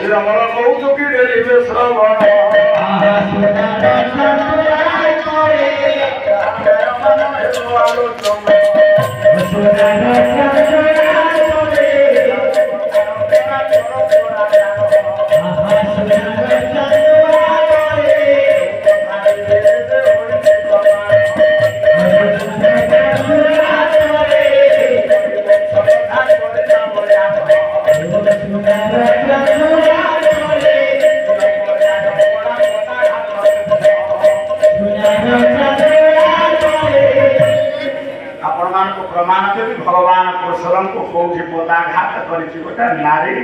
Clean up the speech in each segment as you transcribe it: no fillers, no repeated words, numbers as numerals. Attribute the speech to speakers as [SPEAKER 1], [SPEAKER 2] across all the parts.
[SPEAKER 1] ଆମର କହୁଛୁ କି ଡେରିବେ ଶ୍ରବଣ प्रमाण देवी भगवान कुशल को कौटी पदाघात कर नारी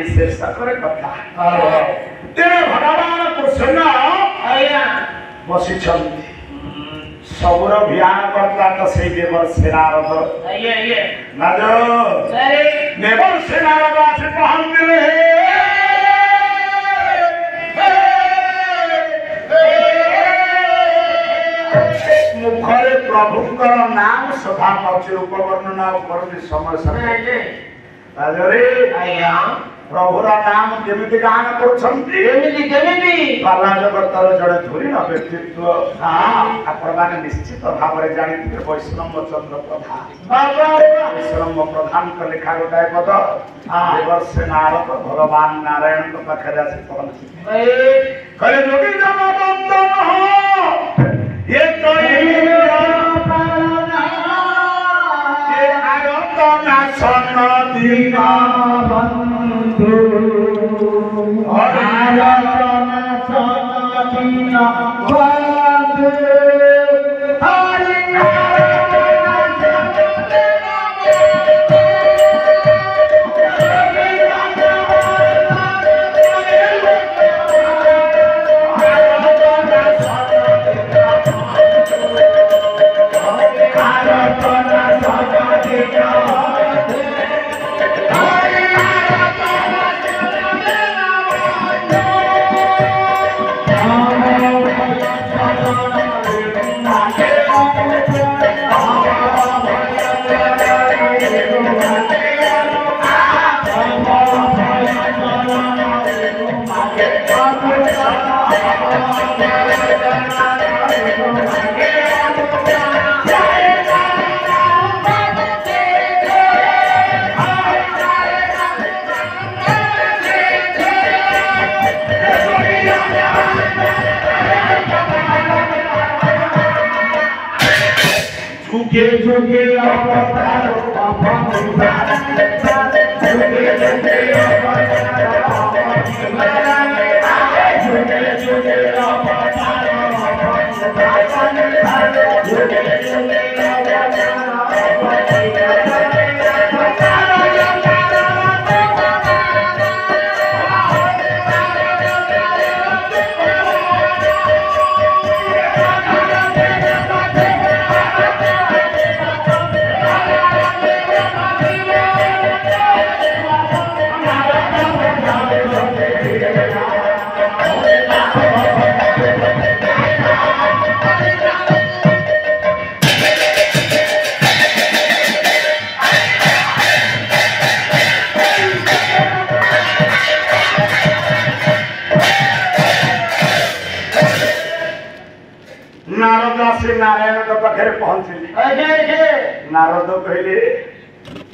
[SPEAKER 1] शीर्षक कथा तेरे भगवान कुशल बसी सबुर भियान करता तो से देवर सेनारद देवर सेनारद आसे पहुंचले मुखरे प्रभुकर नाम सभा पक्ष रूप वर्णना करते समय समय प्रभुर नाम केमिति गान करछंती केमिति केमिति पाला जगतर जड़े धुरी न व्यक्तित्व आपण निश्चित भाव रे जानिथिबे वैष्णव चंद्र प्रधान बाबा वैष्णव प्रधान को लिखा गोटाए पद देवर से नारद भगवान नारायण को पाखे जासी पहुंची कहले जोगी जन बंदन हो ये तो ये आयतन सन दिन बंधु और आयतन सन दिन बंधु हरि जुगे जुगे अवतार अवतार जुगे जुगे अवतार जुगे जुगे अवतार जुगे जुगे नारायण के पाखे पहुंचली नारद कहले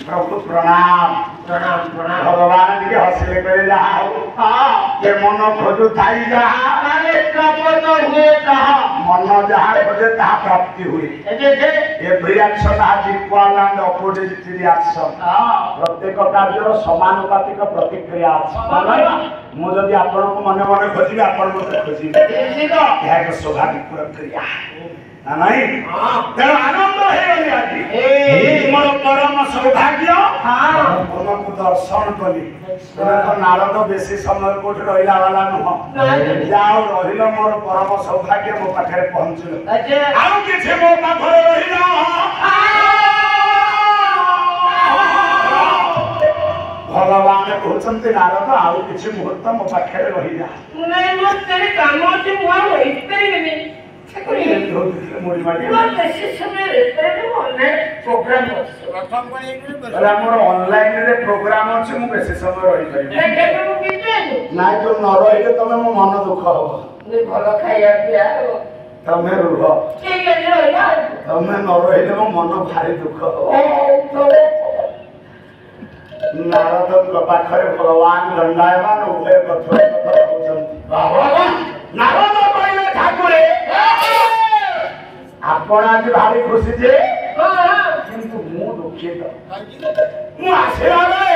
[SPEAKER 1] प्रभु प्रणाम प्रणाम प्रणाम भगवान के हसले करे जा के मन खोजु थाई जा प्राप्त हुए कहा मन जहाँ खोजे ता प्राप्ति हुए ये रिएक्शन आज इक्वल एंड अपोजिट रिएक्शन प्रत्येक कार्यर समानुपातिक प्रतिक्रिया अछि मु जदि आपन को मन मन खोजिबे आपन मते खोजिबे यह एक स्वाभाविक प्रक्रिया नहीं तेरा आनंद है आज मोर परम सौभाग्य तुमको दर्शन कली तो नारद बेसी समय कोठ रहिला वाला न जाओ रहिलो मोर परम सौभाग्य मो पाखे पहुंचलो आउ किछे मो पाखे रहिलो भगवान कहते नारद आउ किछे मुहूर्त मो पाखे रहि जा नहीं मो तेरे काम अछि मो रहि परिबेनी मुड़ी मारी ऑनलाइन रे प्रोग्राम अछि मु बेसी समय रहि परिबे ନାଇଁ ତୁ ନ ରହିଲେ ତମେ ମୋ ମନ ଦୁଃଖ ହବ
[SPEAKER 2] ଭଲ ଖାଇବା ପିଇବା
[SPEAKER 1] ତମେ ରୁହ ତମେ ନ ରହିଲେ ମୋ ମନ ଭାରି ଦୁଃଖ ହବ ନାରଦଙ୍କ ପାଖରେ ଭଗବାନ ଦଣ୍ଡାୟମାନ ଉଭୟ କଥା କହୁଛନ୍ତି ନାରଦ କହିଲେ ଠାକୁରେ ଆପଣ ଆଜି ଭାରି ଖୁସି ଯେ କିନ୍ତୁ ମୁଁ ଦୁଃଖିତ ମୁଁ ଆସିଲା ବେଳେ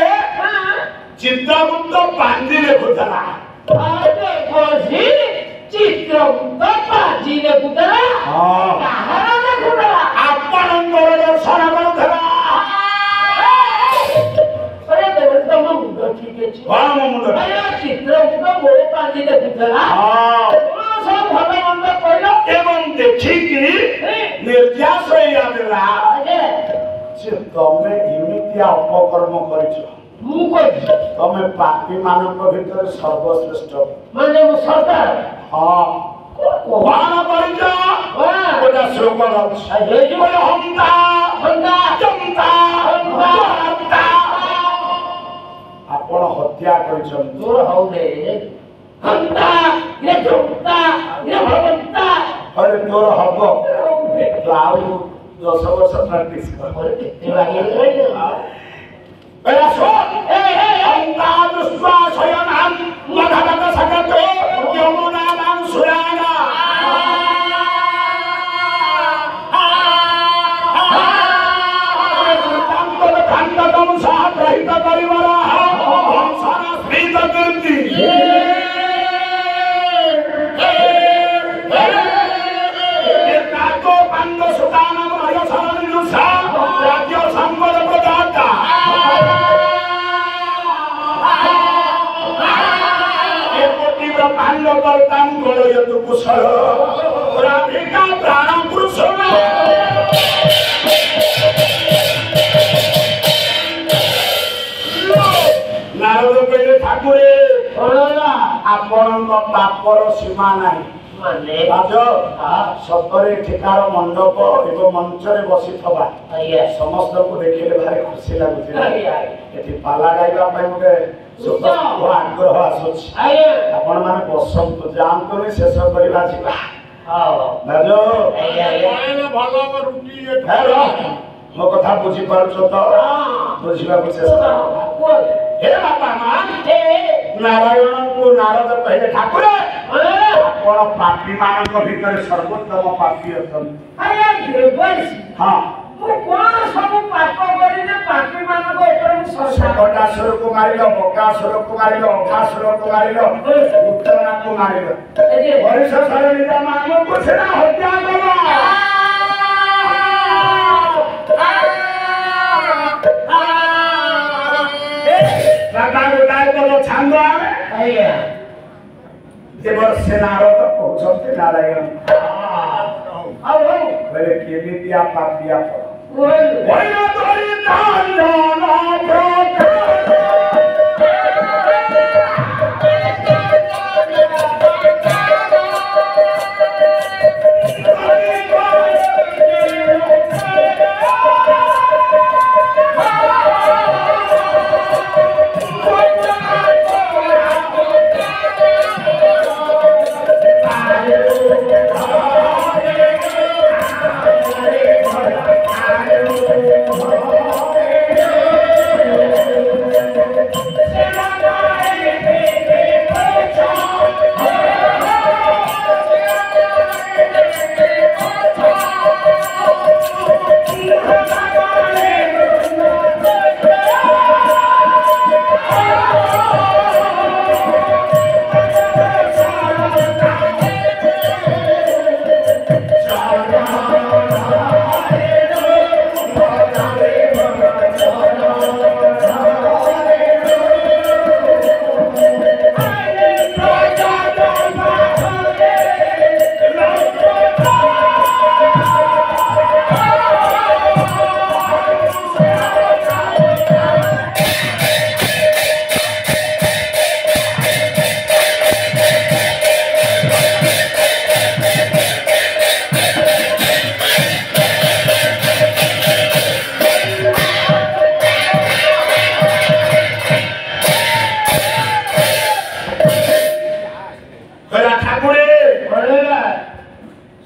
[SPEAKER 1] ଚିତ୍ରଗୁପ୍ତ ପାଞ୍ଜି ଲେଖୁଥିଲା ଆପଣଙ୍କର ଦର୍ଶନ କରୁଥିଲା ଏବଂ ଦେଖିକି ନିର୍ଯାସ ହେଇଗଲା ଯେ ତମେ ଏମିତିଆ ଅପକର୍ମ କରିଛ ତମେ ପାପୀ ମାନଙ୍କ ଭିତରେ ସର୍ବଶ୍ରେଷ୍ଠ
[SPEAKER 2] ମାନେ ମୁଁ ସରକାର
[SPEAKER 1] ହଁ କଣ କରିଛ ଗୋଟେ ଶ୍ଲୋକ ଅଛି ହନ୍ତା ଜନ୍ତା ଆପଣ ହତ୍ୟା କରିଛନ୍ତି
[SPEAKER 2] ତୋର ହଉନେ ହନ୍ତା
[SPEAKER 1] ଆରେ ତୋର ହବ ଆଉ 10 ବର୍ଷ ପ୍ରାକ୍ଟିସ କର ନାରଦ କହିଲେ ଠାକୁରେ ଆପଣଙ୍କ ପାପର ସୀମା ନାହିଁ ସତରେ ଏଠିକାର ମଣ୍ଡପ ଏବଂ ମଞ୍ଚରେ ବସିଥିବା ସମସ୍ତଙ୍କୁ ଦେଖିଲେ ଭାରି ଖୁସି ଲାଗୁଛି ଏଠି ପାଲା ଗାଇବା ପାଇଁ ଗୋଟେ ଆଗ୍ରହ ଆସୁଛି ଆପଣ ମାନେ ବସନ୍ତୁ ଯାଆନ୍ତୁନି ଶେଷ କରିବା ଯିବା ମୋ କଥା ବୁଝିପାରୁଛ ତ ବୁଝିବାକୁ ଚେଷ୍ଟା ହେ ବାପା ମା ନାରାୟଣଙ୍କୁ ନାରଦ କହିଲେ ଠାକୁର ଆପଣ ପାପୀ ମାନଙ୍କ ଭିତରେ ସର୍ବୋତ୍ତମ ପାପୀ ଅଛନ୍ତି ହଁ ସକଟାସୁରକୁ ମାରିଲ ବକାସୁରକୁ ମାରିଲ ଅଘାସୁରକୁ ମାରିଲ ଉତ୍ତରାକୁ ମାରିଲ ପରିଶେଷରେ ନିଜ ମାନଙ୍କୁ ସେଟା ହତ୍ୟା କଲ ଗୋଟାଏ ପଦ ଛାନ୍ଦ ଆମେ ଦେବର୍ଷି ନାରଦ କହୁଛନ୍ତି ନାରାୟଣ କହିଲେ କେମିତିଆ ପାପିଆ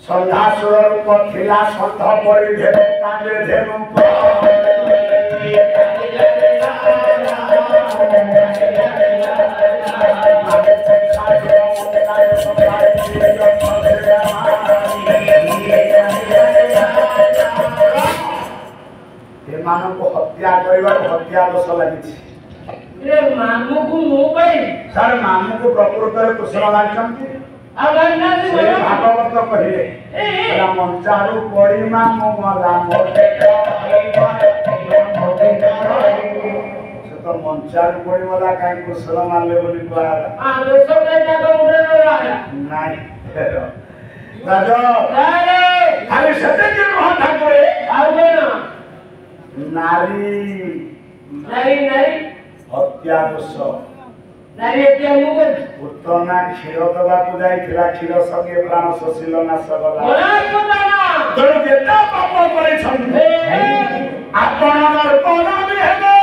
[SPEAKER 1] ସନ୍ଧ୍ୟାସୁର ରୂପ ଥିଲା ସନ୍ଧ ପରି ଧେନୁ କାଣ୍ଡେ ଧେନୁ ଏମାନଙ୍କୁ ହତ୍ୟା କରିବାକୁ ହତ୍ୟା ଦୋଷ ଲାଗିଛି।
[SPEAKER 2] ମାମୁକୁ ମୁଁ ପାଇଁ
[SPEAKER 1] ସାର୍ ମାମୁକୁ ପ୍ରକୃତରେ କୁଶଳ ଜାଣିଛନ୍ତି?
[SPEAKER 2] ଆଉ ଜାଣିନାହାନ୍ତି
[SPEAKER 1] ସେ ଭାଗବତ କହିଲେ ମଞ୍ଚାରୁ ପଡ଼ି ମାମୁ ମଲା ସେ ତ ମଞ୍ଚାରୁ ପଡ଼ି ମଲା କାହିଁ କୁଶଳ ମାରିଲେ ବୋଲି କୁହାଗଲା ନାଇଁ ଖାଲି ସେତିକି ନୁହଁ ଠାକୁରେ
[SPEAKER 2] ଆଉ କଣ
[SPEAKER 1] ନାରୀ
[SPEAKER 2] ନାରୀ ନାରୀ
[SPEAKER 1] ହତ୍ୟା ଦୋଷ
[SPEAKER 2] ନାରୀ ହତ୍ୟା ମୁଁ କରିଛି
[SPEAKER 1] ପୁତନା କ୍ଷୀର ଦେବାକୁ ଯାଇଥିଲା କ୍ଷୀର ସଙ୍ଗେ ପ୍ରାଣ ଶୋଷିଲ ନାଶ ଗଲା ତେଣୁ ଯେତେ ପାପ କରିଛନ୍ତି ଆପଣ ନର୍ପଣାମୀ ହେବେ।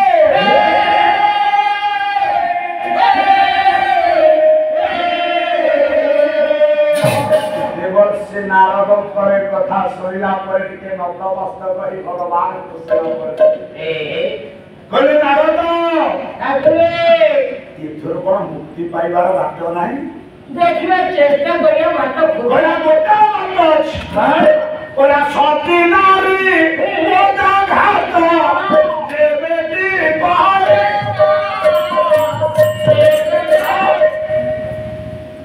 [SPEAKER 1] ଦେବର୍ଷି ନାରଦଙ୍କର କଥା ଶୁଣିଲା ପରେ ଟିକେ ନତମସ୍ତକ ହୋଇ ଭଗବାନ କହିଲେ ନାରଦ ଏଥର କଣ ମୁକ୍ତି ପାଇବାର ବାଟ ନାହିଁ?
[SPEAKER 2] ଦେଖିବା ଚେଷ୍ଟା କରିବା ବାଟ
[SPEAKER 1] ଗୋଟା ବାଟ ଅଛି ଗୋଟା ସତୀ ନାରୀ ଘାତ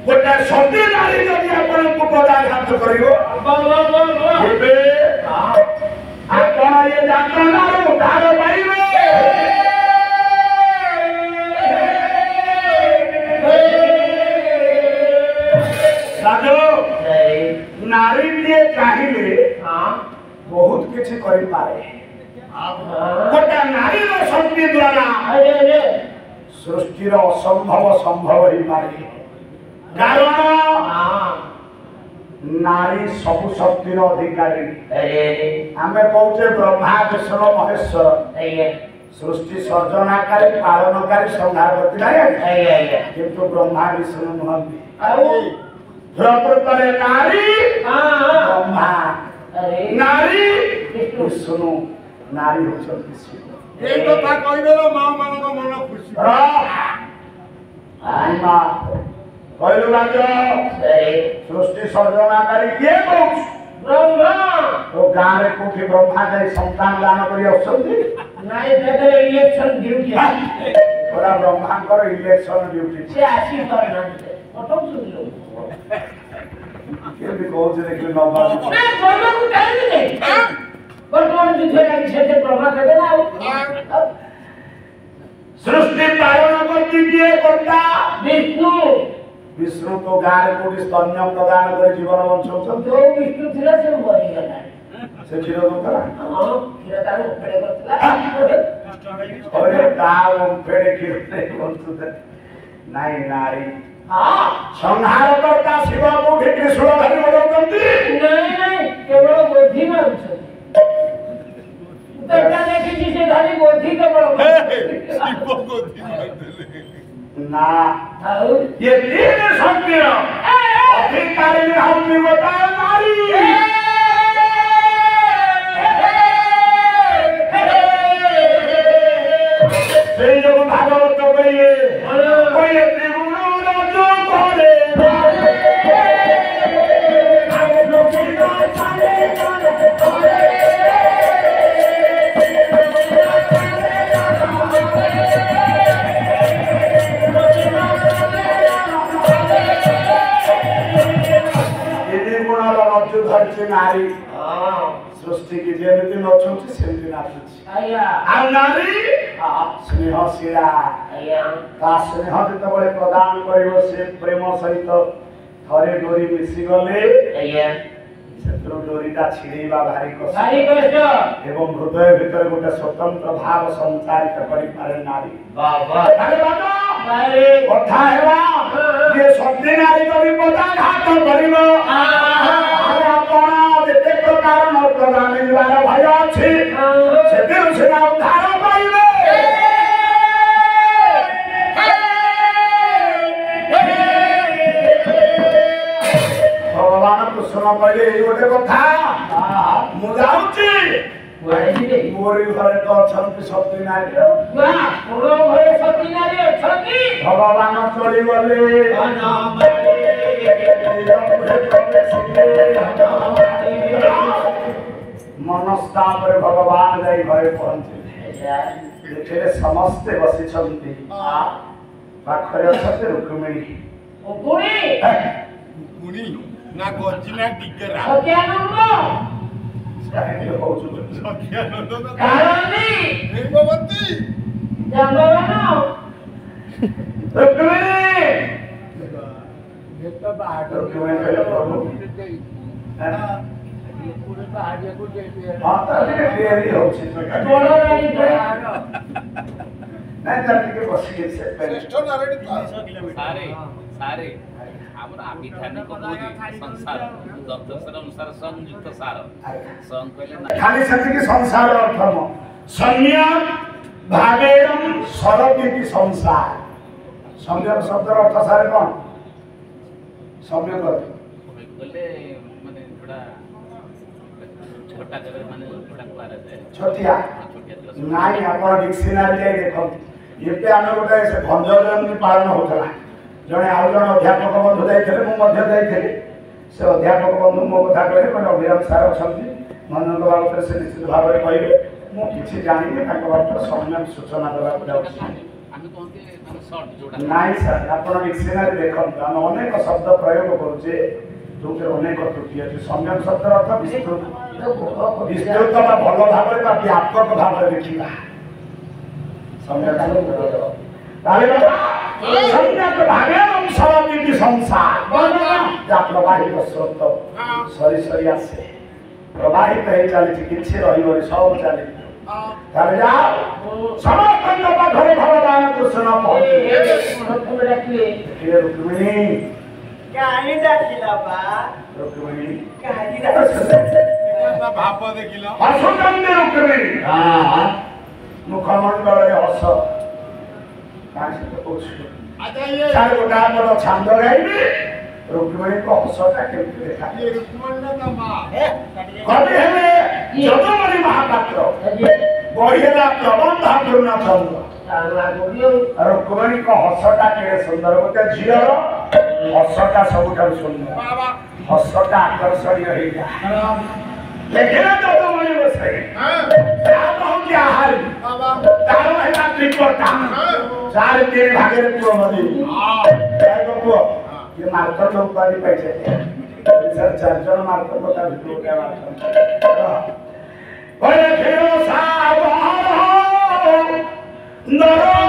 [SPEAKER 1] ଗୋଟେ ସତୀ ନାରୀ ଯଦି ଆପଣଙ୍କୁ ପଦାଘାତ କରିବ ଏବେ ଆପଣ ଏ ଯାତନାରୁ ଉଦ୍ଧାର ପାଇବେ। ନାରୀଟିଏ ଚାହିଁଲେ ବହୁତ କିଛି କରିପାରେ। ଗୋଟେ ନାରୀର ଶକ୍ତି ଦ୍ୱାରା ସୃଷ୍ଟିର ଅସମ୍ଭବ ସମ୍ଭବ ହେଇପାରେ। କାରଣ ନାରୀ ସବୁ ଶକ୍ତିର ଅଧିକାରୀ। ଆମେ କହୁଛେ ବ୍ରହ୍ମା ବିଷ୍ଣୁ ମହେଶ୍ୱର ସୃଷ୍ଟି ସର୍ଜନାକାରୀ ପାଳନକାରୀ ସଂହାରକାରୀ ନାହିଁ କିନ୍ତୁ ବ୍ରହ୍ମା ବିଷ୍ଣୁ ନୁହନ୍ତି। ପ୍ରକୃତରେ ନାରୀ ବ୍ରହ୍ମା ନାରୀ ବିଷ୍ଣୁ ନାରୀ ହଉଛନ୍ତି ଶିବ।
[SPEAKER 3] এই কথা কইবেলো মা ମାନଙ୍କ মନ ଖୁସି।
[SPEAKER 1] କହିଲୁ ରାଜ ସୃଷ୍ଟି ସର୍ଜନାକାରୀ କିଏ କହୁଛୁ?
[SPEAKER 2] ବ୍ରହ୍ମା।
[SPEAKER 1] ତୋ ଗାଁରେ କୋଉଠି ବ୍ରହ୍ମା ଯାଇ ସନ୍ତାନ ଦାନ କରି ଆସୁଛନ୍ତି?
[SPEAKER 2] ନାଇଁ ଇଲେକ୍ସନ ଡ୍ୟୁଟି
[SPEAKER 1] ପୁରା ବ୍ରହ୍ମାଙ୍କର ଇଲେକ୍ସନ ଡ୍ୟୁଟି
[SPEAKER 2] ସେ ଆସି ପାରୁନାହାନ୍ତି।
[SPEAKER 1] କେମିତି କହୁଛି ଦେଖିଲି ନବା
[SPEAKER 2] ବ୍ରହ୍ମାକୁ ଟାଇମ୍ ନାହିଁ ବର୍ତ୍ତମାନ ଯୁଦ୍ଧ ଲାଗି ସେଠି ବ୍ରହ୍ମା ଦେବେ ନା ଆଉ
[SPEAKER 1] ସୃଷ୍ଟି ପାଳନ କରୁଛି କିଏ କର୍ତ୍ତା?
[SPEAKER 2] ବିଷ୍ଣୁ।
[SPEAKER 1] ବିଷ୍ଣୁ ତ ଗାଁରେ କୋଉଠି ସ୍ତନ୍ୟ ପ୍ରଦାନ କରି ଜୀବନ ବଞ୍ଚଉଛନ୍ତି।
[SPEAKER 2] ଯୋଉ ବିଷ୍ଣୁ ଥିଲା ସେ ମରିଗଲା।
[SPEAKER 1] ସେ କ୍ଷୀର ଦଉଥିଲା
[SPEAKER 2] କ୍ଷୀର ତାର ଉପଡେ କରିଥିଲା
[SPEAKER 1] କ୍ଷୀର ନେଇ ବଞ୍ଚୁଥିଲେ। ନାଇଁ ନାରୀ ସଂହାର କର୍ତ୍ତା ଶିବ କୋଉଠି ତ୍ରିଶୂଳ ଧରି ବଢଉଛନ୍ତି?
[SPEAKER 2] ନାଇଁ ନାଇଁ କେବଳ ବୋଧି ମାରୁଛନ୍ତି। ଦେଖିଛି ସେ ଧରି ବୋଧି କେବଳ
[SPEAKER 1] ନା ये तीन शक्तिर अधिकारी हमें बता नारी। से जो भागवत कहिए कोई त्रिगुण राजो करे हम लोग की चले नारी सृष्टि की जेमती नचुची सेमती नाचुची आ नारी स्नेहशीला ता स्नेह जेतबळे प्रदान करिवो से प्रेम सहित थरे डोरी मिसी गले सेतरो डोरीटा छिड़ीबा भारी कष्ट एवं हृदय भीतर गोटे स्वतंत्र भाव संचारित करि पारे नारी। बाबा अरे बाबा कथा हेला जे सत्य नारी कवि पदाघात करिवो जेते प्रकार प्रदान मिलवार भय अच्छी से उद्धार पाइबे। भगवान कृष्ण ଦର୍ଶନ କଲେ ଏଇ ଗୋଟେ କଥା ମୁଁ ଯାଉଛି ମୋରି ଘରେ ତ ଅଛନ୍ତି ସତୀ ନାରୀ ଭଗବାନ ଚଳିଗଲେ ମନସ୍ତାପରେ ଭଗବାନ ଯାଇ ଘରେ ପହଞ୍ଚିଲେ ଏଠାରେ ସମସ୍ତେ ବସିଛନ୍ତି ପାଖରେ ଅଛନ୍ତି ରୁକ୍ମିଣୀ
[SPEAKER 3] ପୁଣି ନା ଗଜି ନା ଟିକେରା
[SPEAKER 1] କାହିଁକି କହୁଛୁ
[SPEAKER 3] ସତ୍ୟାନନ୍ଦ
[SPEAKER 2] କାରଣୀ
[SPEAKER 3] ଭଗବତୀ
[SPEAKER 2] ଜାମ୍ବବାନ
[SPEAKER 1] ରୁକ୍ମିଣୀ
[SPEAKER 3] ଯେତେ ବାହାଘର
[SPEAKER 1] ରୁକ୍ମିଣୀ କହିଲେ ପ୍ରଭୁ ହଁ ତାର ଟିକେ ଡେରି ହଉଛି
[SPEAKER 2] ବଡ଼ ରାଣୀ
[SPEAKER 1] ନାଇଁ ତାର ଟିକେ ବସିକି ସେ
[SPEAKER 3] ଶ୍ରେଷ୍ଠ ନାରାୟଣ
[SPEAKER 4] सारे सारे हमरा आभिधानिक बोली संसार दत्तसर अनुसार संयुक्त सार सं कहले ना
[SPEAKER 1] खाली सेतिकी संसार अर्थम सम्यक भावेरम सरस्वती संसार सम्यक शब्द अर्थ सारे कौन सम्यक
[SPEAKER 4] कहले माने थोड़ा छोटा जगह माने थोड़ा पारा जाए
[SPEAKER 1] छोटिया
[SPEAKER 4] छोटिया
[SPEAKER 1] नाई आपण डिक्शनरी जाई देखो एते आमे गोटे से भंजन पालन होतला जणे आउ जण अध्यापक बंधु जाइथिले मु मध्य जाइथिले से अध्यापक बंधु मो कथा कहले माने अभिराम सार अछंती मनंद बाबू से निश्चित भाव में कहले मु किछि जानिने ताको बात सम्यक सूचना देला जाउछि
[SPEAKER 4] आमे कोनते माने शॉर्ट जोड़ा
[SPEAKER 1] नाई सर आपण डिक्शनरी देखो हम अनेक शब्द प्रयोग करूचे जोते अनेक त्रुटि अछि सम्यक शब्द अर्थ विस्तृत विस्तृत बा भलो भाव में बा व्यापक भाव में देखिबा सम्यक ताले बाबा सम्यक भावेरम सरस्वती संसार जा प्रवाहित स्रोत सरी सरी आसे प्रवाहित है चली किछि रहिबरी सब चली ताले जा समस्त पाखरे भगवान कृष्ण पहुंचे हे रुक्मिणी
[SPEAKER 5] काहे डाकिला बा
[SPEAKER 1] रुक्मिणी
[SPEAKER 5] काहे डाकिला
[SPEAKER 3] ଭାବ ଦେଖିଲ
[SPEAKER 1] हसुचंदी रुक्मिणी मुखमंडल हस काशी तो पूछ
[SPEAKER 3] ଆଚ୍ଛା ଇଏ
[SPEAKER 1] चार गोटा बड़ छांद गाइबी रुक्मिणी को हसटा केमति देखा
[SPEAKER 3] ଇଏ ରୁକ୍ମଣୀ ତା ମା
[SPEAKER 1] कवि हेले यदुमणि महापात्र बहिरा प्रबंध पूर्ण चंद्र रुक्मिणी को हसटा के सुंदर गोटे झीर हसटा सबुठार सुंदर
[SPEAKER 3] ବାବା
[SPEAKER 1] हसटा आकर्षणीय हो जा देखिला यदुमणि बसे बहुत आहार
[SPEAKER 3] ବାବା
[SPEAKER 1] तारो हेला त्रिपटा चार तीन भागे पुओ मदी एगो पुओ ये मार्तर लोग पानी पैसे सर चार जन मार्तर बता भितो के मार्तर ओए फेरो साबार नरो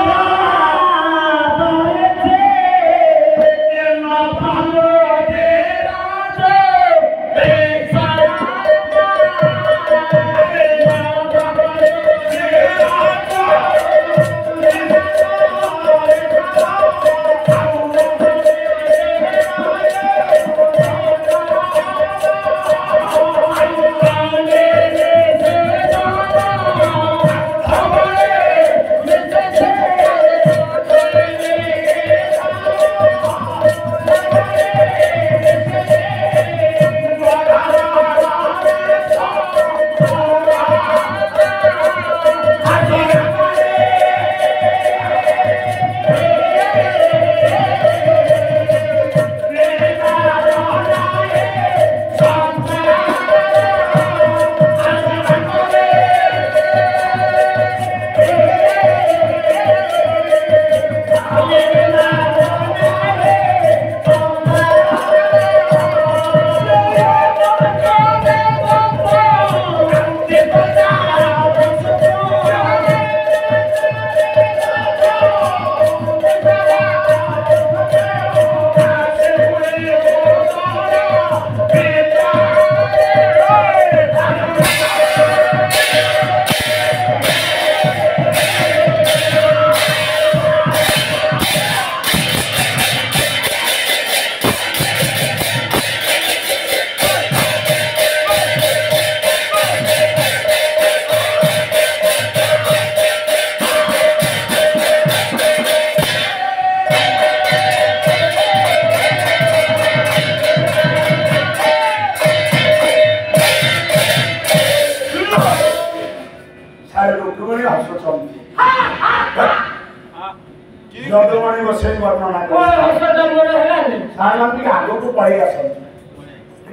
[SPEAKER 1] ରୋଷେଇ ବର୍ଣ୍ଣନା
[SPEAKER 2] କଣ
[SPEAKER 1] କରି
[SPEAKER 2] ହସଟା ମୋର ହେଲାନି
[SPEAKER 1] ସାର୍ ଟିକେ ଆଗକୁ ପଳେଇ ଆସନ୍ତୁ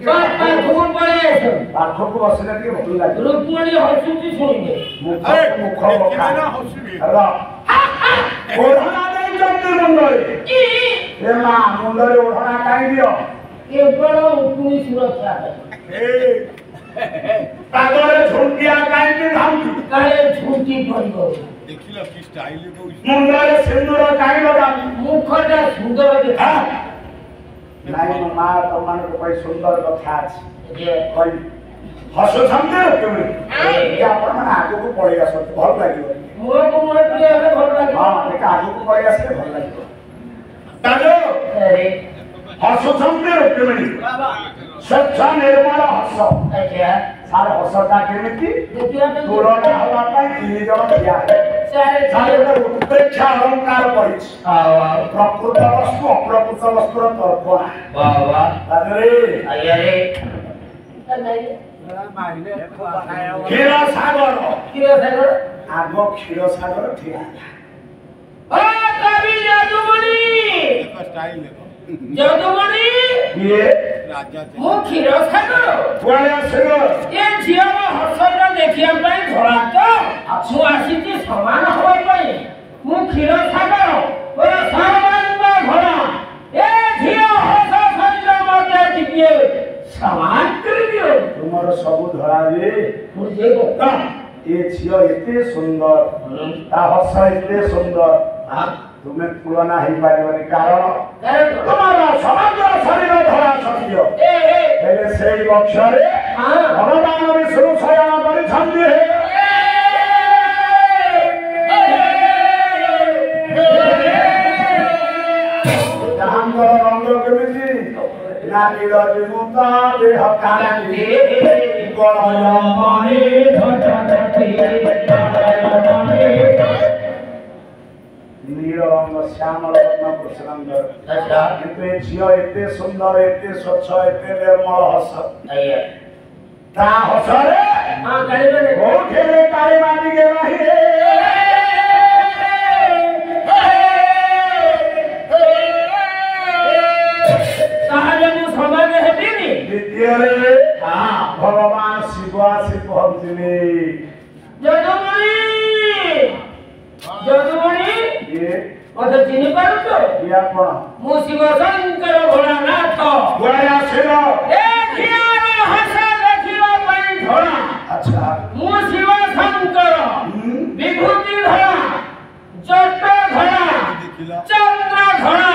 [SPEAKER 2] ପାଖକୁ ପଳେଇ ଆସ
[SPEAKER 1] ପାଖକୁ ବସିଲେ ଟିକେ ଭଲ ଲାଗିବ
[SPEAKER 2] ରୁକ୍ମଣୀ ହସୁଛି ଶୁଣିବେ
[SPEAKER 1] ମୁଖ ବଖା ହେଲା ଓଢ଼ଣା ଦେଇଛନ୍ତି ମୁଣ୍ଡରେ ଏ ମା ମୁଣ୍ଡରେ ଓଢ଼ଣା କାହିଁ ଦିଅ
[SPEAKER 2] କେବଳ ଉକୁଣି ସୁରକ୍ଷା ପାଇଁ
[SPEAKER 1] ପାଦରେ ଝୁଣ୍ଟିଆ କାହିଁ ପିନ୍ଧନ୍ତି
[SPEAKER 2] କାଳେ ଝୁଣ୍ଟି ପଡ଼ିବ
[SPEAKER 3] ଦେଖିଲ କି ଷ୍ଟାଇଲ କହୁଛି
[SPEAKER 1] ମୁଣ୍ଡରେ ସିନ୍ଦୁର କାହିଁ ଲଗାନ୍ତି
[SPEAKER 2] ମୁଖଟା ସୁନ୍ଦର ଦେଖା
[SPEAKER 1] ନାଇଁ ମୋ ମା ତମମାନଙ୍କ ପାଇଁ ସୁନ୍ଦର କଥା ଅଛି
[SPEAKER 2] ଯେ
[SPEAKER 1] କହିବି ହସୁଛନ୍ତି କେମିତି ଆପଣମାନେ ଆଗକୁ ପଳେଇ ଆସନ୍ତୁ ଭଲ ଲାଗିବ
[SPEAKER 2] ମୁହଁକୁ ମୁହଁ ଟିକେ ହେଲେ ଭଲ ଲାଗିବ
[SPEAKER 1] ହଁ ଟିକେ ଆଗକୁ ପଳେଇ ଆସିଲେ ଭଲ ଲାଗିବ ତାଜୁ
[SPEAKER 2] ଆରେ
[SPEAKER 1] ହସୁଛନ୍ତି କେମିତି ସ୍ୱଚ୍ଛ ନିର୍ମଳ ହସ
[SPEAKER 2] ଆଚ୍ଛା
[SPEAKER 1] ସାର ହସଟା କେମିତି
[SPEAKER 2] ଦେଖିବା ପାଇଁ
[SPEAKER 1] ତୁଳନା ହେବା ପାଇଁ 3 ଜଣ ଠିଆ
[SPEAKER 2] ଚାରେ
[SPEAKER 1] ସାର ଗୋଟେ ଉତ୍ପ୍ରେକ୍ଷା ଅଳଙ୍କାର ପଡ଼ିଛି ପ୍ରକୃତ ବସ୍ତୁ ଅପ୍ରକୃତ ବସ୍ତୁର ତର୍କଣା
[SPEAKER 2] ବାବା
[SPEAKER 1] ତାପରେ
[SPEAKER 2] ଆୟାରେ
[SPEAKER 1] କ୍ଷୀର ସାଗର
[SPEAKER 2] କିରେ ସାଗର
[SPEAKER 1] ଆଗ କ୍ଷୀର ସାଗର ଠିଆ
[SPEAKER 2] ও কবি যদুমণি
[SPEAKER 3] ଦେଖ ଷ୍ଟାଇଲ ଦେଖ
[SPEAKER 2] যদুমণি
[SPEAKER 1] ଇଏ
[SPEAKER 3] ରାଜା
[SPEAKER 2] ମୁଁ କ୍ଷୀର ସାଗର
[SPEAKER 1] କୁଆଡ଼େ ଆସିବ
[SPEAKER 2] ଏ ଝିଅର ହସଟା ଦେଖିବା ପାଇଁ ଧଳା ତ ମୁଁ ଆସିଛି ସମାନ ହବା ପାଇଁ ମୁଁ କ୍ଷୀର ସାଗର ମୋର ସର୍ବାଙ୍ଗ ଧଳା ଏ ଝିଅ ହସ ସହିତ ମତେ ଟିକେ ସମାନ କରିଦିଅ
[SPEAKER 1] ତୁମର ସବୁ ଧଳା ଯେ
[SPEAKER 2] ମୁଁ ଯେ
[SPEAKER 1] ଏ ଝିଅ ଏତେ ସୁନ୍ଦର ତା ହସ ଏତେ ସୁନ୍ଦର ତୁମେ ତୁଳନା ହେଇପାରିବନି କାରଣ ତୁମର ସମଗ୍ର ଶରୀର ଧଳା ସତ୍ୟ ହେଲେ ସେଇ ବକ୍ଷରେ ଭଗବାନ ବିଷ୍ଣୁ ଶୟନ କରିଛନ୍ତି ତାହାଙ୍କର ରଙ୍ଗ କେମିତି ନା ନୀଳ ବିମୁକ୍ତ ଦେହ କାନ୍ତି নীল রঙ শ্যামল বর্ণ কৃষ্ণাঙ্গর কিন্তু এ ঝিও এতে সুন্দর এতে স্বচ্ছ এতে নির্মল হস তা হসরে কোঠেরে কালী মাটিকে রহে
[SPEAKER 2] তাহলে ମୁଁ ସମାନ ହେବିନି
[SPEAKER 1] দ্বিতীয়রে ভগবান শিব আসি পৌঁছিলে
[SPEAKER 2] যদুমণি যদুমণি
[SPEAKER 1] ইয়ে
[SPEAKER 2] মତେ চিনি ପାରୁଛ
[SPEAKER 1] ইয়া কোন
[SPEAKER 2] ମୁଁ ଶିବ ଶଙ୍କର ଭୋଳାନାଥ
[SPEAKER 1] କୁଆଡ଼େ ଆସିଲ
[SPEAKER 2] ଏ ଝିଅର ହସ ଦେଖିବା ପାଇଁ ଧଳା
[SPEAKER 1] ଆଚ୍ଛା
[SPEAKER 2] ମୁଁ ଶିବ ଶଙ୍କର ବିଭୂତି ଧଳା ଜଟ ଧଳା
[SPEAKER 3] ଦେଖିଲ
[SPEAKER 2] ଚନ୍ଦ୍ର ଧଳା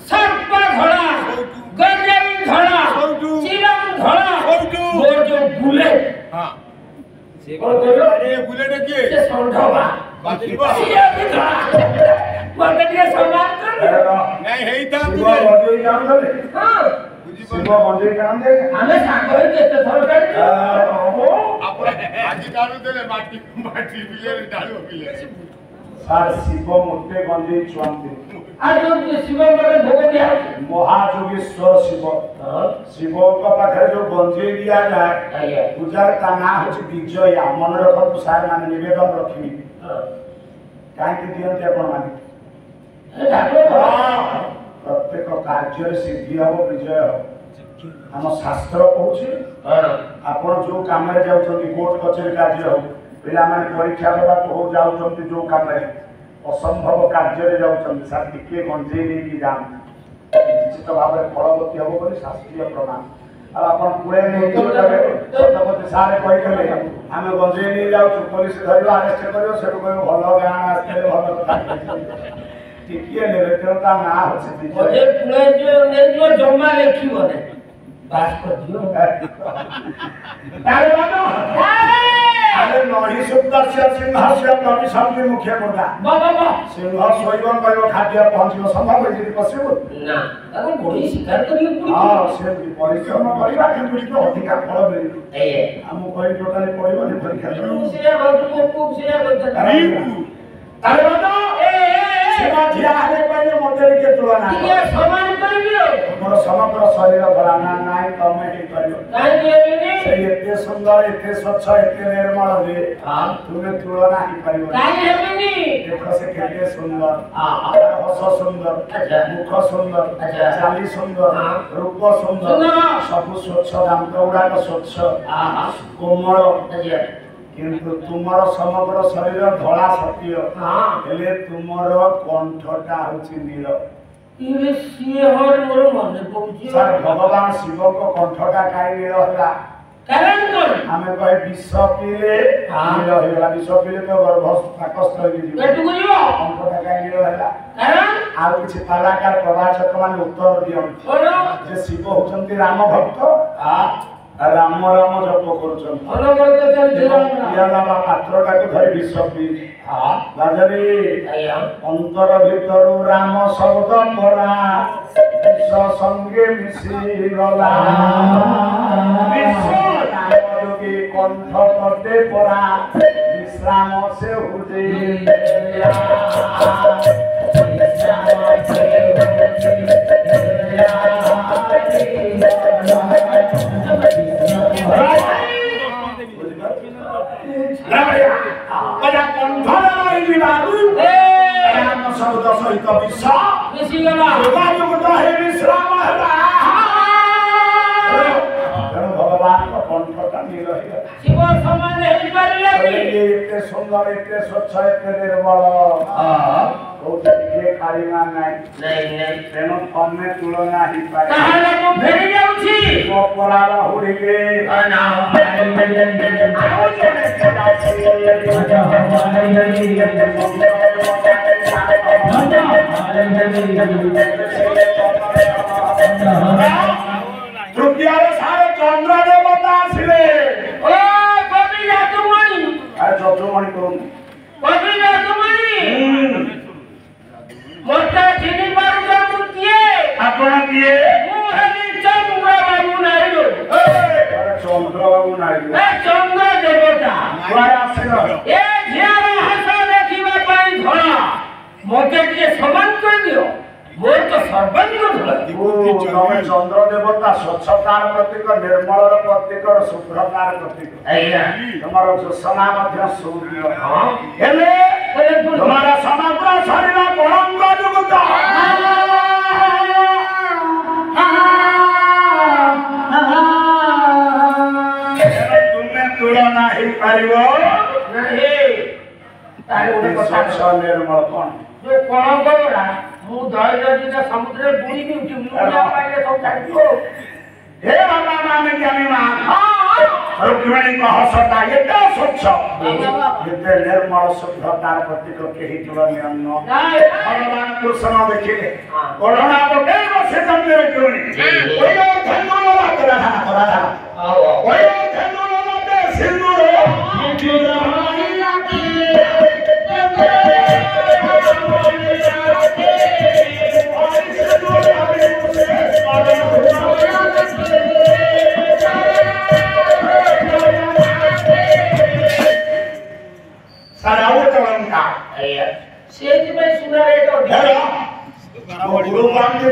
[SPEAKER 2] ସର୍ପ ଧଳା ଗଞ୍ଜେଇ ଧଳା ଚିରମ ଧଳା ମୋର ଯୋଉ ବୁଲେଟ
[SPEAKER 3] ହଁ
[SPEAKER 2] କଣ କହିଲ
[SPEAKER 3] ଏ ବୁଲେଟ କିଏ
[SPEAKER 2] ସେ ଷଣ୍ଢବା
[SPEAKER 3] ବାଜିବା
[SPEAKER 2] ସିଏ ବି ଧଳା ମତେ ଟିକେ ସମ୍ମାନ କରିଦିଅ
[SPEAKER 3] ନାଇଁ ହେଇତା
[SPEAKER 1] ଶିବ ବଜେଇ କାନ୍ଦଲେ
[SPEAKER 2] ହଁ
[SPEAKER 1] ଶିବ ବଜେଇ କାନ୍ଦେ
[SPEAKER 2] ଆମେ ସାଙ୍ଗ ହେଇ କେତେ ଥର କାଢିଛୁ
[SPEAKER 3] ଆପଣ ଆଜି ଟାଣୁ ଦେଲେ ମାଟି ମାଟି ପିଲେ ଟାଣୁ ପିଲେ
[SPEAKER 1] ସାର୍ ଶିବ ମୋଟେ ବଞ୍ଜେଇ ଛୁଆନ୍ତି
[SPEAKER 2] ଆଉ ଯୋଉ ଶିବଙ୍କର ଭୋଗ ଦିଆହଉଛି
[SPEAKER 1] ମହାଯୋଗେଶ୍ୱର ଶିବ ଶିବଙ୍କ ପାଖରେ ଯୋଉ ଗଞ୍ଜେଇ ଦିଆଯାଏ
[SPEAKER 2] ଆଜ୍ଞା
[SPEAKER 1] ପୂଜାର ତା ନାଁ ହଉଛି ବିଜୟା ମନେ ରଖନ୍ତୁ ସାର୍ ମାନେ ନିବେଦନ ରଖିବି କାହିଁକି ଦିଅନ୍ତି ଆପଣ ମାନେ ପ୍ରତ୍ୟେକ କାର୍ଯ୍ୟରେ ସିଦ୍ଧି ହବ ବିଜୟ ହବ ଆମ ଶାସ୍ତ୍ର କହୁଛି ଆପଣ ଯୋଉ କାମରେ ଯାଉଛନ୍ତି କୋର୍ଟ କଚେରୀ କାର୍ଯ୍ୟ ହଉ ପିଲାମାନେ ପରୀକ୍ଷା ଦେବାକୁ ହଉ ଯାଉଛନ୍ତି ଯୋଉ କାମରେ ଅସମ୍ଭବ କାର୍ଯ୍ୟରେ ଯାଉଛନ୍ତି ସାର୍ ଟିକେ ଗଞ୍ଜେଇ ନେଇକି ଯାଆନ୍ତି ନିଶ୍ଚିତ ଭାବରେ ଫଳବତୀ ହବ ବୋଲି ଶାସ୍ତ୍ରୀୟ ପ୍ରମାଣ ଆଉ ଆପଣ ପୁଳେ ନେଇକି ଛତ୍ରପତି ସାର୍ କହିଥିଲେ ଆମେ ଗଞ୍ଜେଇ ନେଇ ଯାଉଛୁ ପୋଲିସ ଧରିବ ଆରେଷ୍ଟ କରିବ ସେଠୁ କହିବ ଭଲ ଗାଁ ଆସିଥିଲେ ଭଲ କଥା ଟିକିଏ ନେବେ ତେଣୁ ତା ନାଁ ହଉଛି
[SPEAKER 2] ମତେ ପୁଳେ ଯୋଉ ନେଇଯିବ ଜମା ଲେଖିବ ନା ବାସ୍ କରିଦିଅ
[SPEAKER 1] ଆରେ ନହି ସୁନ୍ଦର୍ଶ୍ୟ ସିଂହସ୍ୟ ପ୍ରତିଶବ୍ଦ ମୁଖ୍ୟ ମୁଦ୍ରା
[SPEAKER 2] ବାବା
[SPEAKER 1] ସିଂହ ଶୋଇବ କହିବ ଖାଦ୍ୟ ପହଞ୍ଚିବ ସମ୍ଭବ ଯଦି ପଶିବ
[SPEAKER 2] ନା ତାକୁ ଗୋଡ଼ି ଶିକାର କରିବାକୁ
[SPEAKER 1] ହଁ ସେମିତି ପରିଶ୍ରମ କରିବା କିନ୍ତୁ ଟିକେ ଅଧିକା ଫଳ ମିଳିବ
[SPEAKER 2] ଏଇ
[SPEAKER 1] ଆମକୁ କହି ଟୋଟାଲି ପଡ଼ିବନି ପରୀକ୍ଷା
[SPEAKER 2] ସେୟା ଭାବୁଛୁ ମୁଁ ସେୟା
[SPEAKER 1] ତାହେଲେ ଠିଆ ହେଲେ କହିଲେ ମୋତେ ଟିକେ ତୁଳନା
[SPEAKER 2] ଟିକେ ସମାନ କରିଦିଅ
[SPEAKER 1] ମୋର ସମଗ୍ର ଶରୀର ଧଳା ନା ନାଇଁ ତମେ ହେଇପାରିବ
[SPEAKER 2] କାହିଁକି ହେବିନି
[SPEAKER 1] ସେଇ ଏତେ ସୁନ୍ଦର ଏତେ ସ୍ୱଚ୍ଛ ଏତେ ନିର୍ମଳ ଯେ ତୁମେ ତୁଳନା ହେଇପାରିବ
[SPEAKER 2] କାହିଁକି ହେବିନି
[SPEAKER 1] ଦେଖ ସେ କେତେ ସୁନ୍ଦର ତାର ହସ ସୁନ୍ଦର ମୁଖ ସୁନ୍ଦର ଚାଲି ସୁନ୍ଦର ରୂପ ସୁନ୍ଦର ସବୁ ସ୍ୱଚ୍ଛ ଦାନ୍ତ ଗୁଡାକ ସ୍ୱଚ୍ଛ କୋମଳ କିନ୍ତୁ ତୁମର ସମଗ୍ର ଶରୀର ଧଳା ସତ୍ୟ ହେଲେ ତୁମର କଣ୍ଠଟା ହଉଛି ନୀଳ
[SPEAKER 2] ଇଏ ସିଏ ହର ମୋର ମନେ ପଡୁଛି
[SPEAKER 1] ସାର୍ ଭଗବାନ ଶିବଙ୍କ କଣ୍ଠଟା କାହିଁ ନୀଳ ହେଲା
[SPEAKER 2] କାରଣ କଣ
[SPEAKER 1] ଆମେ କହେ ବିଷ ପିଇଲେ ନୀଳ ହେଇଗଲା ବିଷ ପିଇଲେ ତ ଗର୍ଭ ପାକସ୍ଥ ହେଇଯିବ
[SPEAKER 2] ପେଟକୁ ଯିବ
[SPEAKER 1] କଣ୍ଠଟା କାହିଁ ନୀଳ ହେଲା
[SPEAKER 2] କାରଣ
[SPEAKER 1] ଆଉ କିଛି ପାଲାକାର ପ୍ରଭାଷକ ମାନେ ଉତ୍ତର ଦିଅନ୍ତି
[SPEAKER 2] କଣ
[SPEAKER 1] ଯେ ଶିବ ହଉଛନ୍ତି ରାମ ଭକ୍ତ ରାମ ରାମ ଜପ କରୁଛନ୍ତି
[SPEAKER 2] ଅନବରତ ଚାଲିଛି
[SPEAKER 1] ପାତ୍ରଟାକୁ ଧରି ବିଷ ପିଇ ରାଜରେ ଅନ୍ତର ଭିତରୁ ରାମ ଶବ୍ଦ ପରା ବିଷ ସଙ୍ଗେ ମିଶିଗଲା ଯୋଗୀ କଣ୍ଠ ପଟେ ପରା ବିଶ୍ରାମ ସେ ହୁଏ ଶବ୍ଦ ସହିତ ବିଷ
[SPEAKER 2] ମିଶିଗଲା
[SPEAKER 1] ଯୋଗାଯୁକ୍ତ ହେ ବିଶ୍ରାମ ହେଲା ତେଣୁ ଭଗବାନଙ୍କ କଣ୍ଠଟା ନୀଳ ହେଇଗଲା
[SPEAKER 2] ଶିବ ସମାନ ହେଇପାରିଲେ
[SPEAKER 1] ଏତେ ସୁନ୍ଦର ଏତେ ସ୍ୱଚ୍ଛ ଏତେ ନିର୍ମଳ କୋଉଠି ଟିକେ କାଳିମା ନାହିଁ ତେଣୁ ତମେ ତୁଳନା ହେଇପାରେ
[SPEAKER 2] ତାହେଲେ ମୁଁ ଫେରି ଯାଉଛି
[SPEAKER 1] ମୋ ପରାର ହୁଡ଼ିଲେ ତୃତୀୟରେ ସାରେ ଚନ୍ଦ୍ର ଦେବତା ଆସିଲେ
[SPEAKER 2] ଓ କବି ଯାଦୁମଣି
[SPEAKER 1] ଯଦୁମଣି କହୁନି
[SPEAKER 2] କବି ଯାଦୁମଣି ମୋତେ ଚିହ୍ନି ପାରୁଛ ମୁଁ କିଏ
[SPEAKER 1] ଆପଣ କିଏ
[SPEAKER 2] ମୁଁ ହେଲି ଚନ୍ଦ୍ରବାବୁ ନାଇଡୁ
[SPEAKER 1] ଚନ୍ଦ୍ରବାବୁ ନାଇଡୁ
[SPEAKER 2] ଚନ୍ଦ୍ର ଦେବତା
[SPEAKER 1] କୁଆଡ଼େ ଆସିଲ
[SPEAKER 2] ଏ ଝିଅର ହାତ ଦେଖିବା ପାଇଁ ଧଳା ମୋତେ ଟିକେ ସମାନ କରିଦିଅ ମୋର ତ ସର୍ବାଙ୍ଗ ଧଳା
[SPEAKER 1] ତମେ ଚନ୍ଦ୍ର ଦେବତା ସ୍ୱଚ୍ଛତାର ପ୍ରତୀକ ନିର୍ମଳର ପ୍ରତୀକ ଶୁଭ୍ରତାର ପ୍ରତୀକ ତମର ଯୋଶନା ମଧ୍ୟ ସୂର୍ଯ୍ୟ ହେଲେ ତୁମର ସମଗ୍ର ଶରୀର କଳଙ୍କ ଯୁକ୍ତ ତୁମେ ତୁଳନା ହେଇପାରିବ ସ୍ୱଚ୍ଛ ନିର୍ମଳ କଣ
[SPEAKER 2] ଯୋଉ କଳଙ୍କ ଗୁଡା ମୁଁ ଦୈନନ୍ଦିନ ସମୁଦ୍ରରେ ବୁଡ଼ିକି ମୁଣ୍ଡା ପାଇଲେ ସବୁ ଛାଡ଼ିଯିବ
[SPEAKER 1] हे बाबा माने ज्ञानी मान रुक्मिणी को हसता एते स्वच्छ एते निर्मल शुद्धतार प्रतीक केही तुलनीय न भगवान कृष्ण देखिले कोरोना पटे बसे तंदरे क्योंनी ओयो धन्यवाद राधा ओयो धन्यवाद सिंदूर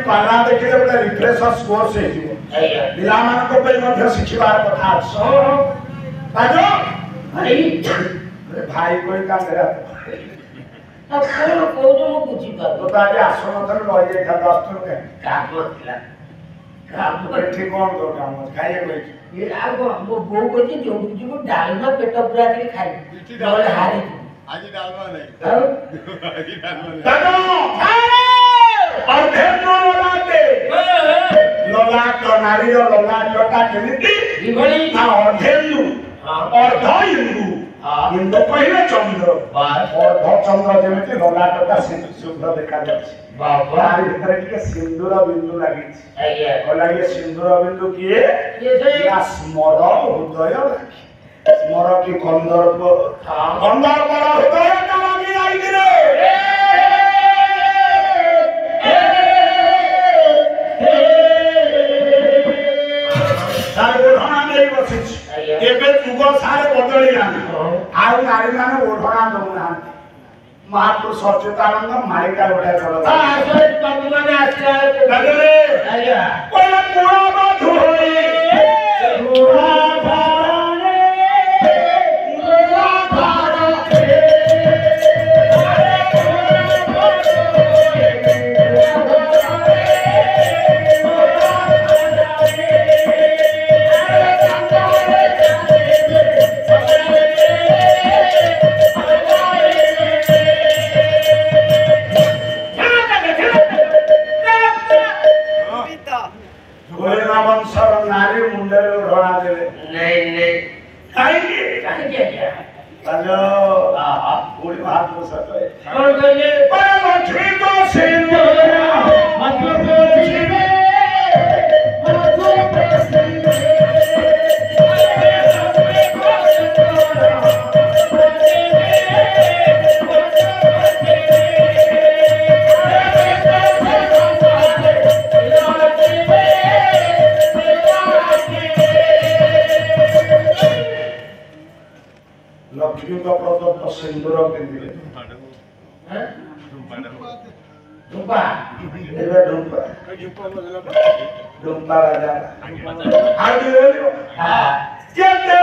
[SPEAKER 1] पाला देखिले गोटे रिफ्रेशर कोर्स हे पिला मानक पे मध्य शिखिबार कथा अछि ताजो भाई भाई कोई काम करा
[SPEAKER 2] अब कोन कोजो मु बुझी पार
[SPEAKER 1] तो ताजे आश्रम रही जाय था 10 टका
[SPEAKER 2] काम थिला
[SPEAKER 1] काम बैठी कोन तो काम खाइए बैठ
[SPEAKER 2] ये आगो मो बो कोची जोडू जो डालना पेट पूरा के खाइ नले हारे
[SPEAKER 3] आज डालवा नहीं आज डालवा नहीं
[SPEAKER 1] ताजो और धेनु लोलाटे लोलाट नारी लोलाटटा केमिति
[SPEAKER 2] दिगणी
[SPEAKER 1] ना अर्धेन्दु अर्धइन्दु इंदु पहिले चंद्र अर्ध चंद्र जेमिति लोलाटटा शुभ्र देखा जाछि बाबा आरि भितरे के सिंदूर बिंदु लागि आइया कहला ये सिंदूर बिंदु किए या स्मर हृदय लागि स्मर की कंदर्प कंदर्प हृदय का लागि आई रे ଯୁଗ ସାରେ ବଦଳିଲାଣି ଆଉ ନାରୀ ମାନେ ଓଢଣା ଦଉନାହାନ୍ତି महापुरुष सच्चिदानंद मालिका उठाए चलो
[SPEAKER 2] ଆଜ୍ଞା
[SPEAKER 1] କହିଲେ ପୁରା ବଧୁ ହୋଇ ପୁରା ଭାରେ ପୁରା ଭାରେ ବଂଶର ନାରୀ ମୁଣ୍ଡରେ ଓଢ଼ଣା ଦେବେ କାହିଁକି ତାହେଲେ ବୁଢ଼ୀ ମହାପୁରୁଷ କହେ
[SPEAKER 2] କଣ କହିଲେ
[SPEAKER 1] ଲକ୍ଷ୍ମୀ ତ ସିନ୍ଦୁର ଲକ୍ଷ୍ମୀଙ୍କ ପ୍ରଦତ୍ତ ସିନ୍ଦୁର ପିନ୍ଧିଲେ
[SPEAKER 2] ଢୁମ୍ପା
[SPEAKER 1] ଏବେ ଢୁମ୍ପା ବାଜା ଆଉ କେତେ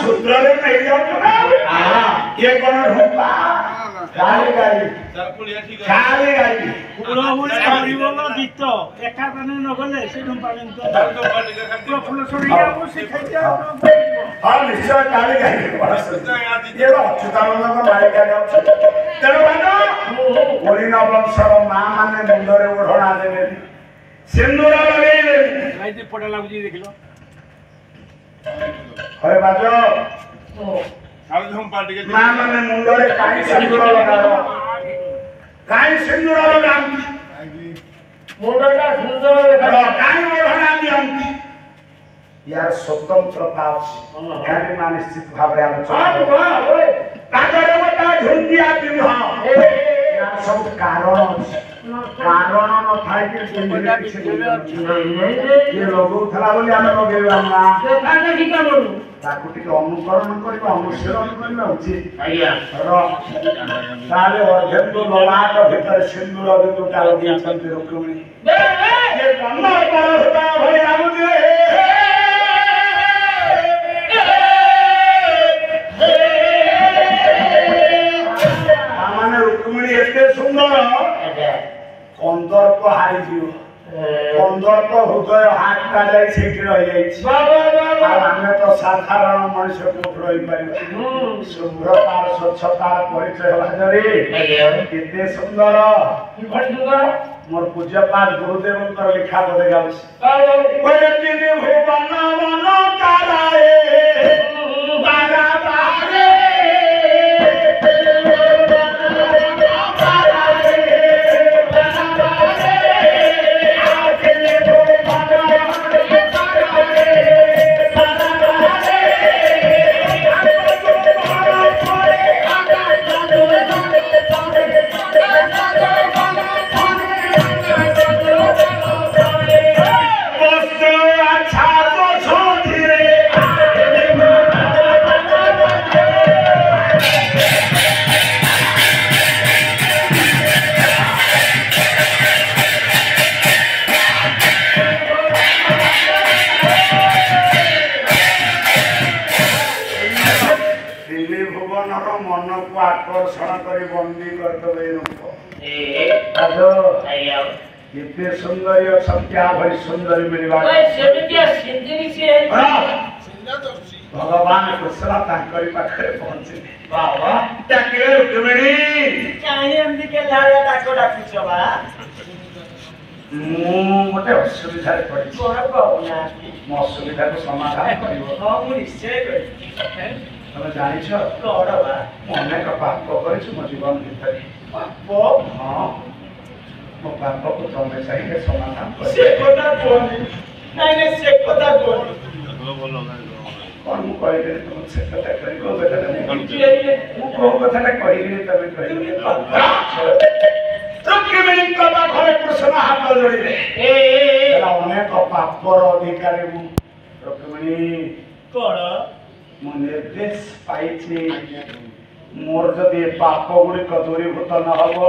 [SPEAKER 1] ସୂତ୍ରରେ ନେଇଯାଉଛ ଇଏ କଣ ଢୁମ୍ପା ଖାଲି ଗାଈ ହଁ ନିଶ୍ଚୟ କାଳି ଗାଈ ଅଚ୍ୟୁତାନନ୍ଦଙ୍କ ମାଳିକାରେ ଅଛି ତେଣୁ ହରିଣ ବଂଶର ମା ମାନେ ମୁଣ୍ଡରେ ଓଢ଼ଣା ଦେବେନି ସିନ୍ଦୁର ଲଗେଇବେନି
[SPEAKER 2] ପଟା ଲାଗୁଛି ଦେଖିଲ
[SPEAKER 1] ହରେ ବାଜ ମା ମାନେ ମୁଣ୍ଡରେ କାହିଁ ସିନ୍ଦୁର ଲଗାଅ କାହିଁ ସିନ୍ଦୁର ଲଗାନ୍ତି
[SPEAKER 2] ମୁଣ୍ଡଟା ସୁନ୍ଦର
[SPEAKER 1] କାହିଁ ଓଢ଼ଣା ଦିଅନ୍ତି यार स्वतंत्रता मा निश्चित भाव आलोचना झुंडिया यार सब कारण कारण न थाई लगौला बोली आम लगेगा अनुकरण करवा अनुशीलन करवा उचित अर्धेन्दु ललाट भितर सिंदूर बिंदुटा लगे रुक्मिणी रुक्मिणी एते सुंदर कंदर्प हारी कंदर्प हृदय हाथटा जाई सेठी रही आमे तो साधारण मनुष्य को रही पारि शुभ्रतार स्वच्छतार परिचय हजरे एते सुंदर मोर पूज्यपाद गुरुदेवंकर लिखा बोले गाउस भुवन मन ताराए बारा बारे आकर्षण कर बंदी करदे केते सुंदर संख्या भरी सुंदर मिलवा भगवान कुशला तांकरी पाखरे पहुंचे बाबा ताके रुक्मिणी
[SPEAKER 5] काहे हमदी के लाया डाको डाकिछ बा
[SPEAKER 1] ମୁଁ ଗୋଟେ ଅସୁବିଧାରେ ପଡ଼ିଛି।
[SPEAKER 5] କଣ କହୁନାହାନ୍ତି?
[SPEAKER 1] ମୋ ଅସୁବିଧାକୁ ସମାଧାନ କରିବ।
[SPEAKER 5] ହଁ ମୁଁ ନିଶ୍ଚୟ କରିବି।
[SPEAKER 1] ତମେ ଜାଣିଛ
[SPEAKER 5] କଣ ବା?
[SPEAKER 1] ମୁଁ ଅନେକ ପାପ କରିଛି ମୋ ଜୀବନ ଭିତରେ।
[SPEAKER 5] ପାପ?
[SPEAKER 1] ହଁ ମୋ ପାପକୁ ତମେ ଚାହିଁଲେ ସମାଧାନ
[SPEAKER 5] ସେ
[SPEAKER 1] କରିବ।
[SPEAKER 5] କଥା କୁହନି। ନାଇଁ ନାଇଁ ସେ କଥା କୁହନି।
[SPEAKER 1] କଣ ମୁଁ କହିଲି ତମେ ସେ କଥା କହିବ କଥାଟା ମୁଁ
[SPEAKER 5] ବୁଝିଲେ?
[SPEAKER 1] ମୁଁ କୋଉ କଥାଟା କହିଲି ତମେ କହିଲି ରୁକ୍ମିଣୀଙ୍କ ପାଖରେ କୃଷ୍ଣ ହାତ ଯୋଡ଼ିଲେ ଅନେକ ପାପର ଅଧିକାରୀ ମୁଁ। ରୁକ୍ମିଣୀ
[SPEAKER 5] କଣ?
[SPEAKER 1] ମୁଁ ନିର୍ଦ୍ଦେଶ ପାଇଛି ମୋର ଯଦି ଏ ପାପ ଗୁଡ଼ିକ ଦୂରୀଭୂତ ନ ହବ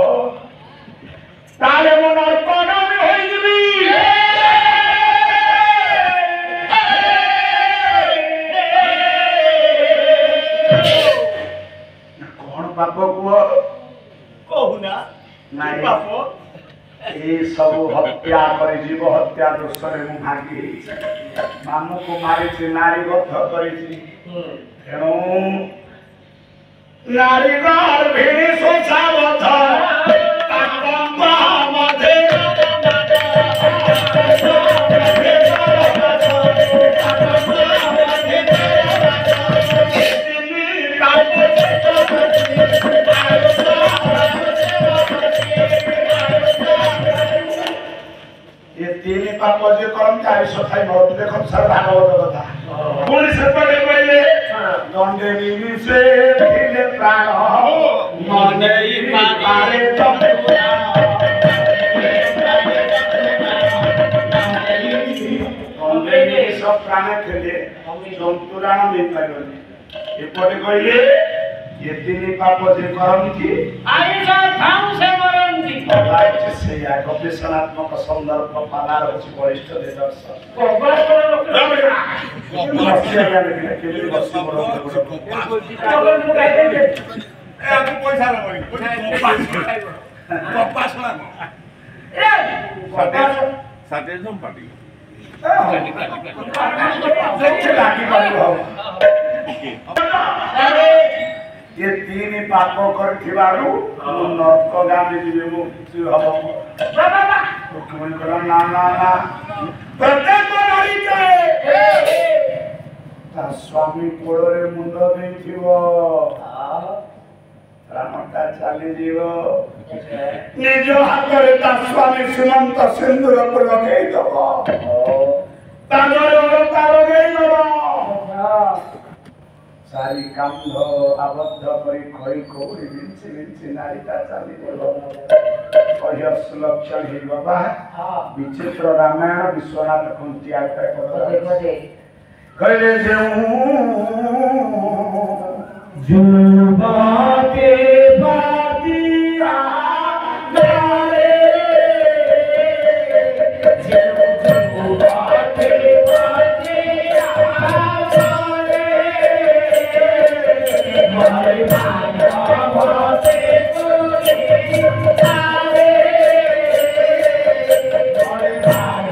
[SPEAKER 1] ତାହେଲେ ମୁଁ ନର୍କଗାମୀ ହୋଇଯିବି। କଣ ପାପ କୁହ?
[SPEAKER 5] କହୁନା।
[SPEAKER 1] ନାଇଁ।
[SPEAKER 5] ପାପ?
[SPEAKER 1] এই ସବୁ ହତ୍ୟା କରି ଜୀବ ହତ୍ୟା ଦୋଷରେ ମୁଁ ଭାଙ୍ଗି ମାନଙ୍କୁ ମାରିଛି ନାରୀ ବଧ କରିଛି। ତେଣୁ ନାରୀ ଗର୍ଭିଣୀ ଶୋଷା ବଧ ତିନି ପାପ ଯିଏ କରନ୍ତି ଆୟୁଷ ଥାଇ ବହୁତ ଦେଖନ୍ତୁ ସାର୍ ଭାଗବତ କଥା। ପୁଣି ସେପଟେ କହିଲେ ଦଣ୍ଡେ ନିମିଷେ ଥିଲେ ପ୍ରାଣ ମନେଇ ପାରେ ତମେ ଦଣ୍ଡେ ନିମିଷ ପ୍ରାଣ ଥିଲେ ଜନ୍ତୁରାଣ ନେଇପାରିବନି। ଏପଟେ କହିଲେ ଏ ତିନି ପାପ ଯିଏ କରନ୍ତି
[SPEAKER 2] ଆୟୁଷ ଥାଉ ସେ ମରନ୍ତି।
[SPEAKER 1] ସେଇଆ ଗବେଷଣାତ୍ମକ ସନ୍ଦର୍ଭ ପାଲାର ଅଛି ବରିଷ୍ଠ ନିଦର୍ଶନ। ये तीन पाप करथिबारु नरकगामी जीवे मुक्ति हब। रुक्मिणी कहला ना ना ना प्रत्येक नारी चाहे ता स्वामी कोड़रे मुंड देथिबो प्राणटा चली जीवो निज हातरे ता स्वामी सुमंत सिंदूर को लगेई दबो तागर तार गई दबो सारी कांध आबद्ध करी खई कोड़ी बिंची बिंची नारीटा चली जीवो अयस लक्षण ही बाबा विचित्र रामायण विश्वनाथ कुंती आते कहले जुबाते बादिया नारे जुबाते बादिया नारे मारे माया बाते तुझे नारे मारे माया बाते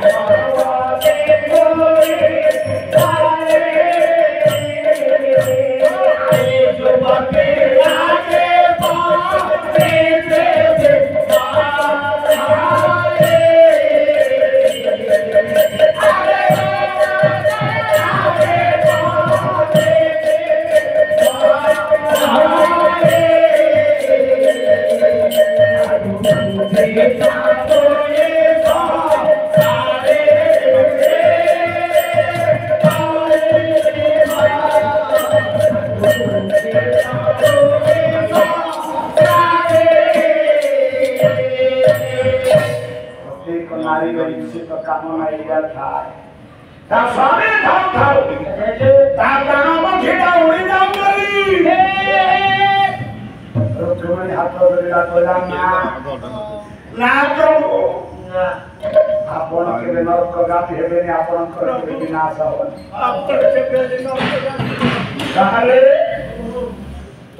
[SPEAKER 1] तुझे कामना इया था ता स्वामी थाउ थाउ ता प्राण मखिटा उड़ी जाऊ करी रुक्मिणी हाथ धरिला कहला ना ना प्रभु आपण केबे नरकगामी हेबेनी आपणकर केबे विनाश होबनी आपण केबे नरकगामी ताहले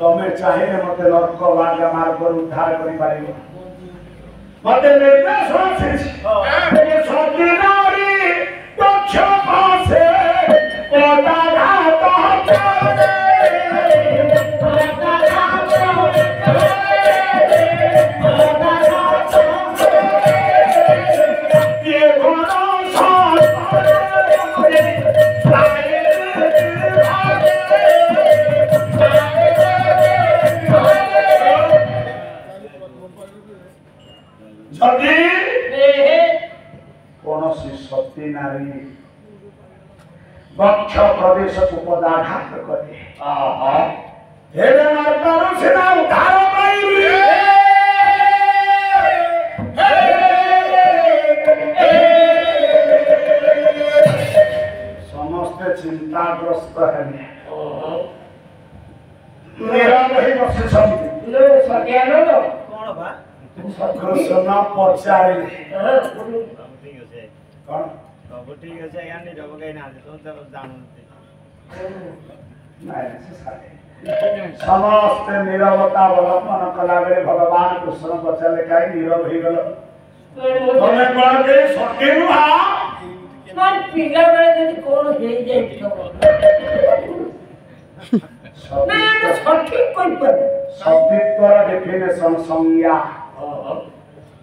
[SPEAKER 1] तमे चाहिले मते नरक मार्ग उद्धार करि पारिबो मते निर्देश होछि ये सती नारी दक्ष पासे ओटा घात करे ओटा घात करे ओटा घात करे बक्ष प्रदेश को पदाघात करे हेले मार्गारू सेना उद्धार पाइबी समस्त चिंताग्रस्त हेले मेरा वही बसे सब
[SPEAKER 2] लो सत्यानंद
[SPEAKER 5] कौन बा
[SPEAKER 1] कृष्ण पचारे
[SPEAKER 5] ठीक আছে
[SPEAKER 1] कौन
[SPEAKER 5] सब ठीक আছে यानी जब गए ना तो जानते
[SPEAKER 1] नहीं से सारे समस्त नीरवता अवलंबन कलावे भगवान कृष्ण बचले काई नीरव ही गलो तमे कोन के सत्य नुहा
[SPEAKER 2] मैं पिला बेले जदी कोन हे जाय मैं सत्य कोई पर
[SPEAKER 1] सत्य डेफिनेशन संज्ञा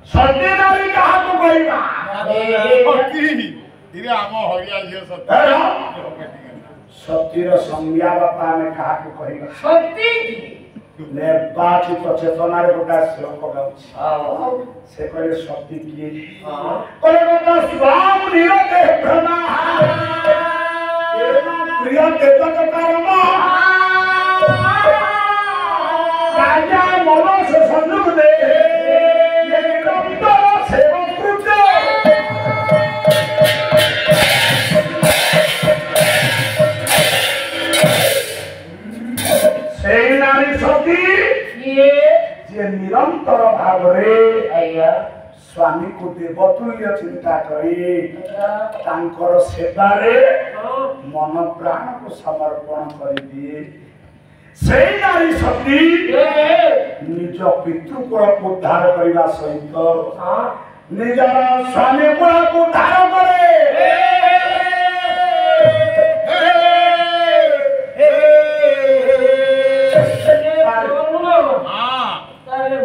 [SPEAKER 1] सत्य नारी कहा को कहबा
[SPEAKER 3] धीरे आम हरिया झियो सत्य
[SPEAKER 1] सत्यर संज्ञा बापा में कहा को कहबा
[SPEAKER 2] सत्य
[SPEAKER 1] निर्वाचित चेतना रे गोटा श्लोक गाउछि से कहले सत्य किए कहले गोटा स्वाम निरते भ्रमा प्रिय देवक कर्म राजा मन से संयोग दे ये निरंतर सेवक कृत्य सेई नारी सती
[SPEAKER 2] ये
[SPEAKER 1] जे निरंतर भाव रे
[SPEAKER 2] आया
[SPEAKER 1] स्वामी को देवतुल्य चिंता करी तांकर सेवा रे मन प्राण को समर्पण कर दिए सेई नारी सती निज पितृकुल को उद्धार करने सहित निजर स्वामी कुल को उद्धार करे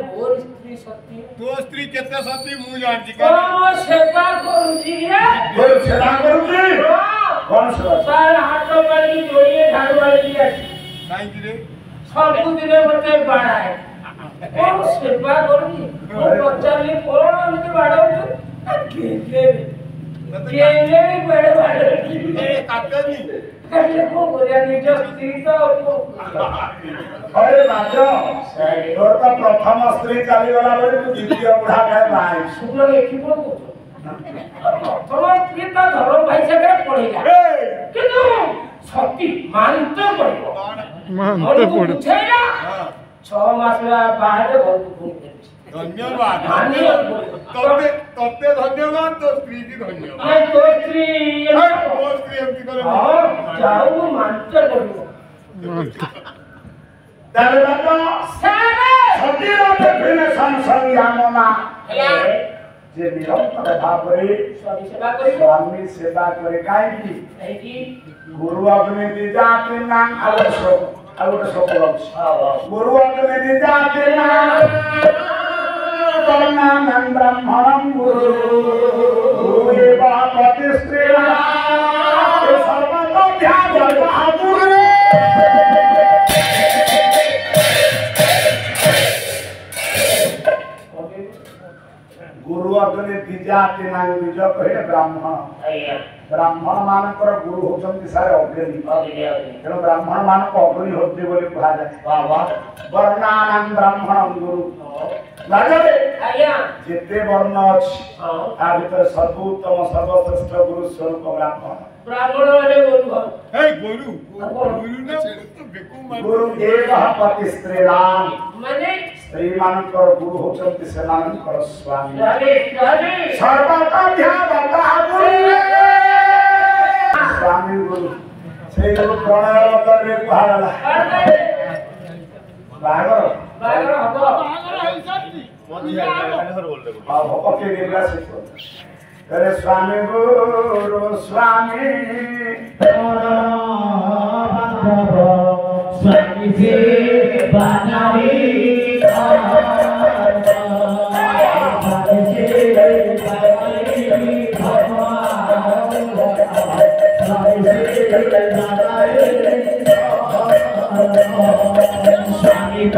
[SPEAKER 2] मोर स्त्री सत्य
[SPEAKER 3] तो स्त्री केते सती मु जानछि
[SPEAKER 2] कौन सेवा करूची रे
[SPEAKER 1] फिर सेवा करूची कौन सेवा
[SPEAKER 2] सार हाथ वाली जोड़िए झाड़ू वाली अछि
[SPEAKER 3] काई रे
[SPEAKER 2] सब दिन मते बाड़ाए कौन सेवा करूची पचारली कौन मते बाड़ाउ केले भी बड़े बाड़े
[SPEAKER 3] ए काटनी
[SPEAKER 2] कले को बोलिया निज स्त्री तो
[SPEAKER 1] अरे राजा तोर तो प्रथम स्त्री चली गला बड़ी तू द्वितीय बुढ़ा काय भाई
[SPEAKER 2] शुक्र एठी को प्रथम स्त्री तो धर्म भाई से पड़ेगा किंतु सती मानते पड़ो मानते पड़ो छेला 6 मास बाद घर को फोन कर
[SPEAKER 3] धन्यवाद
[SPEAKER 2] मानिए
[SPEAKER 3] तते धन्यवाद तो स्त्री की धन्यवाद
[SPEAKER 2] मैं तो स्त्री
[SPEAKER 3] वो स्त्री एमती करे
[SPEAKER 2] हां जाऊ मानते पड़ो
[SPEAKER 1] तारे बाबा
[SPEAKER 2] सारे
[SPEAKER 1] सती रो डेफिनेशन संज्ञा मना जे निरंतर भाव रे
[SPEAKER 2] स्वामी सेवा करी
[SPEAKER 1] स्वामी सेवा करे काई की
[SPEAKER 2] है कि
[SPEAKER 1] गुरु अग्नि दिजा के नाम आवश्यक गुरु अग्नि दिजा के नाम कर्णानंद ब्रह्मणं गुरु गुरुएव प्रतिष्ठेन सर्वतो ध्यान गुरु गुरु अग्नि दिजा के नाम निज कहे ब्राह्मण ब्राह्मण मानकर गुरु होचंती सारे अग्नि तेणु ब्राह्मण मानक अग्नि होते बोली कहा जाए वर्णानां ब्राह्मणं गुरु लागले
[SPEAKER 2] आया
[SPEAKER 1] जेते वर्ण अछि आ भीतर सर्वोत्तम सर्वश्रेष्ठ गुरु स्वरूप ब्राह्मण
[SPEAKER 2] ब्राह्मण वाले गुरु
[SPEAKER 3] ए गुरु गुरु ने तो बेकु मार
[SPEAKER 1] गुरु एवः प्रतिस्त्रीणाम
[SPEAKER 2] माने
[SPEAKER 1] स्त्री मानकर गुरु होचंती सेमानकर स्वामी
[SPEAKER 2] राधे राधे
[SPEAKER 1] सर्वतो ध्यावता गुरु स्वामी गुरु से गुरु प्रणय करे कहाला बागर
[SPEAKER 2] बागर हबो
[SPEAKER 1] अब ओके निर्वाह से करे स्वामी गुरु स्वामी
[SPEAKER 2] स्वामी से बनाई स्वामी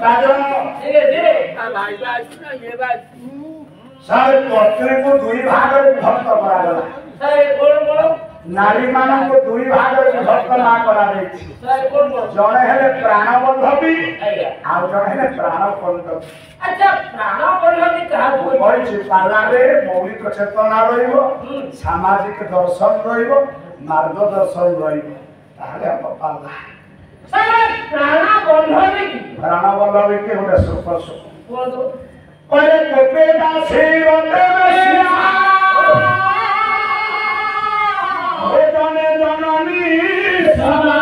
[SPEAKER 1] राजा
[SPEAKER 2] धीरे धीरे
[SPEAKER 1] सारे पत्नी को दुई भाग में विभक्त करागला
[SPEAKER 2] सारे बोल बोलो
[SPEAKER 1] नारी मान को दुई भाग में विभक्त ना करा देछि
[SPEAKER 2] सारे बोल बोलो
[SPEAKER 1] जणे हेले प्राणबंधवी
[SPEAKER 2] आइया
[SPEAKER 1] आ जणे हेले प्राणपंत
[SPEAKER 2] अच्छा प्राण पढ़ी कहा बोल
[SPEAKER 1] କହିଛି ପାଲାରେ ମୌଳିକ ଚେତନା ରହିବ ସାମାଜିକ ଦର୍ଶନ ରହିବ ମାର୍ଗଦର୍ଶନ ରହିବ ତାହେଲେ ଆମ ପାଲା
[SPEAKER 2] सारे प्राण पढ़ी
[SPEAKER 1] ପ୍ରାଣବଲ୍ଲଭୀ କି ଗୋଟେ ସୁଖ ସୁଖ
[SPEAKER 2] बोल दो
[SPEAKER 1] କହିଲେ କୋପେ ଦାସୀ ରତେ ବସିଆ ଓ ଜନେ ଜନନୀ ସଭା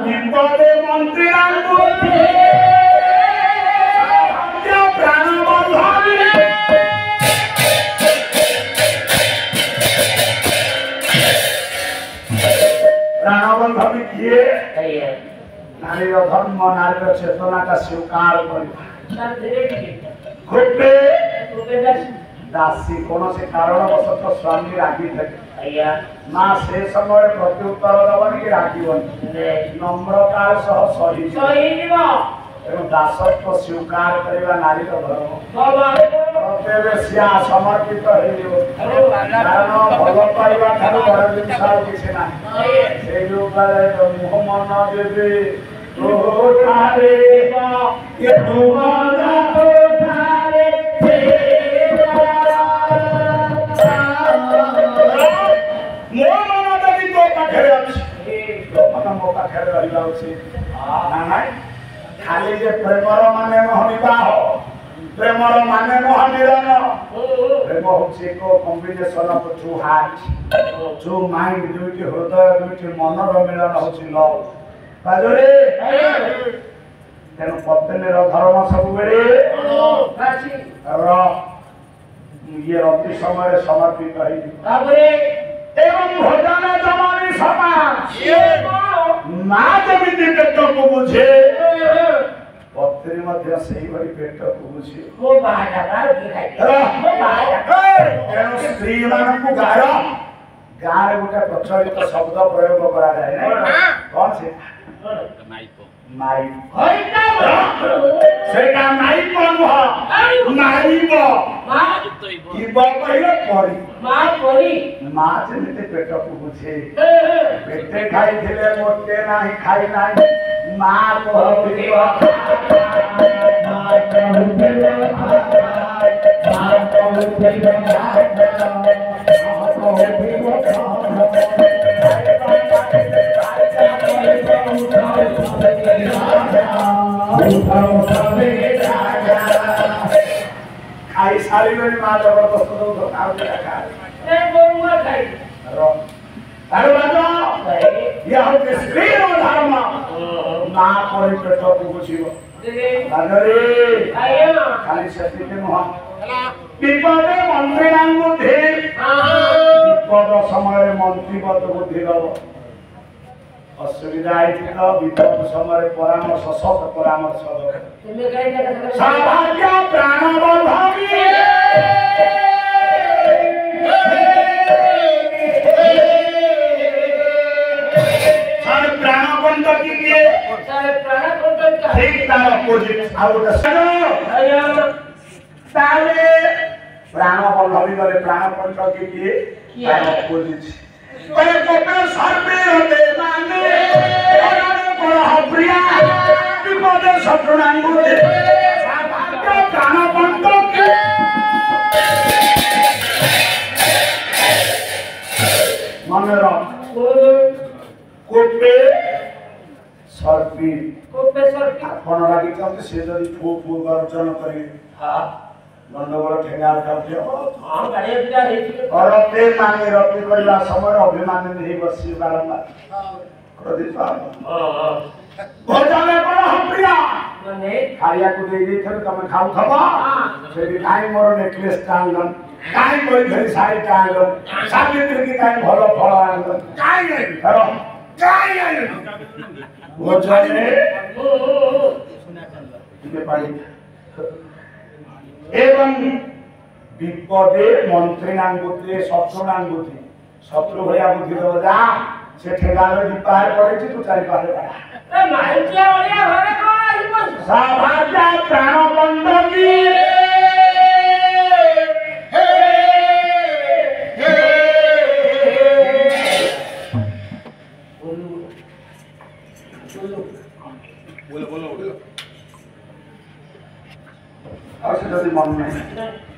[SPEAKER 1] ବିପଦେ ମନ୍ତ୍ରୀ ରାଙ୍କୁ ପ୍ରାଣବଲ୍ଲଭୀ प्राणबंधवी किए
[SPEAKER 2] आइया
[SPEAKER 1] नारीर धर्म नारीर चेतना का स्वीकार कर
[SPEAKER 2] सारे धीरे धीरे
[SPEAKER 1] गोटे
[SPEAKER 2] तो दास
[SPEAKER 1] दासी कौन से कारणवशतः स्वामी रागी थे
[SPEAKER 2] आइया
[SPEAKER 1] माँ से समय प्रत्युत्तर दबन कि रागीबन
[SPEAKER 2] ने
[SPEAKER 1] नम्रतार सह सही
[SPEAKER 2] सही जीवा
[SPEAKER 1] तेणु दासत्व स्वीकार करवा नारीर धर्म
[SPEAKER 2] बाबा
[SPEAKER 1] प्रत्येक समर्पित कारण भल पाइबा ठारू बड़ जिनिस आउ किछि नाही से मुह मन देवी तोठारे ये तुमरा तोठारे मो मन देवी तो पाखरे अछि तो मन मो पाखरे रहिला अछि ना नाइ खाली जे प्रेमर माने मोहनिबाह प्रेमर माने मोहनिरन प्रेम होछि एक combination of two heart two mind दुइटी हृदय दुइटी मनर मिलन होछि लव बाजरे तेणु पत्नीर धर्म सब बेले
[SPEAKER 2] दासी
[SPEAKER 1] ये अति समय समर्पित है
[SPEAKER 2] तापरे
[SPEAKER 1] एवं भोजन जमानी समाज
[SPEAKER 2] ये बोलो
[SPEAKER 1] माँ जमीती पेट को बुझे पत्नी मध्य सही भरी पेट को बुझे
[SPEAKER 2] वो बाहर का दिखाई वो बाहर
[SPEAKER 1] तेणु स्त्री मानक गार गाँव गोटे प्रचलित शब्द प्रयोग करा जाए ना कौन से
[SPEAKER 4] नाइको
[SPEAKER 1] माई
[SPEAKER 2] होइता
[SPEAKER 1] सेटा माइप नुह माइप
[SPEAKER 2] मां
[SPEAKER 4] युक्त इबो
[SPEAKER 1] इब कहले परी
[SPEAKER 2] मां परी
[SPEAKER 1] माँ जेमिति पेट को बुझे पेटे खाई थिले मोटे नाही खाई नाही माँ कहबी खाई सारी बेली माँ जबरदस्त दो खाओ के खा
[SPEAKER 2] ए बोलुआ खाई
[SPEAKER 1] अरे बाजो यह के स्त्री धर्म माँ परी पेट को बुझियो
[SPEAKER 2] दे
[SPEAKER 1] बाजरे
[SPEAKER 2] आया
[SPEAKER 1] खाली सेति नुह विपदे मंत्री बुद्धि विपद समय मंत्री बुद्धि दब असुविधा आइथिल विपद समय परामर्श सत परामर्श दब
[SPEAKER 2] तुम्हें कहीं जगह
[SPEAKER 1] सौभाग्य प्राणबंधवी सारे प्राणबंध किए
[SPEAKER 2] सारे प्राण कंट्रोल का
[SPEAKER 1] ठीक तार अपोजिट आउट
[SPEAKER 2] आया
[SPEAKER 1] ताले प्राणबंधवी गले प्राणबंध किए तार अपोजिट अरे कोपे सर्पे होते माने अरे बड़ा प्रिया विपदे शत्रुणांगुते सौभाग्य प्राणबंध के मनर कोपे सर्पी
[SPEAKER 2] प्रोफेसर
[SPEAKER 1] आपण लागिଛନ୍ତି ସେ ଯଦି ଫୁ ଫୁ ଗର୍ଜନ କରିବେ
[SPEAKER 2] हां
[SPEAKER 1] ଗଣ୍ଡଗୋଳ ଠେଙ୍ଗା ଉଠାଉଥିବ
[SPEAKER 2] हां गाड़ी दिया है
[SPEAKER 1] ଅରତେ ମାନେ ରତି କରିବା ସମୟରେ ଅଭିମାନ ନେଇ ବସି ବାରମ୍ବାର କ୍ରୋଧିତ
[SPEAKER 2] हां
[SPEAKER 1] ଭୋଜନ କଣ ହପ୍ରିୟା
[SPEAKER 2] माने
[SPEAKER 1] ଖାଇବାକୁ ଦେଇ ଦେଇଥିବେ ତମେ ଖାଉଥବ ସେଠି କାହିଁ ମୋର ନେକଲେସ୍ ଟାଣିଲ କାହିଁ କରି ଧରି ଶାଢ଼ୀ ଟାଣିଲ ସାବିତ୍ରୀ କି କାହିଁ ଭଲ ଫଳ ଆଣିଲ କାହିଁ ଆଣିଲ କାହିଁ ଆଣିଲ ଭୋଜନରେ ଟିକେ ପାଣି एवं विपदे मंत्री नांगुते शत्रु नांगुते शत्रु भया बुद्धि दब जा ସେ ଠେଙ୍ଗାର ଦୀପାରେ ପଡିଛି ତୁ ଚାରି ପାଖରେ ବାଡ଼ା
[SPEAKER 2] ଏ ମାଇକିଆ ଅଳିଆ ଘରେ କଣ ଆସିବ
[SPEAKER 1] ସାଭାଜା ପ୍ରାଣ ବନ୍ଦକୀ
[SPEAKER 3] बोलो बोलो बोलो
[SPEAKER 1] ଆଉ ସେ ଯଦି ମନ ନାହିଁ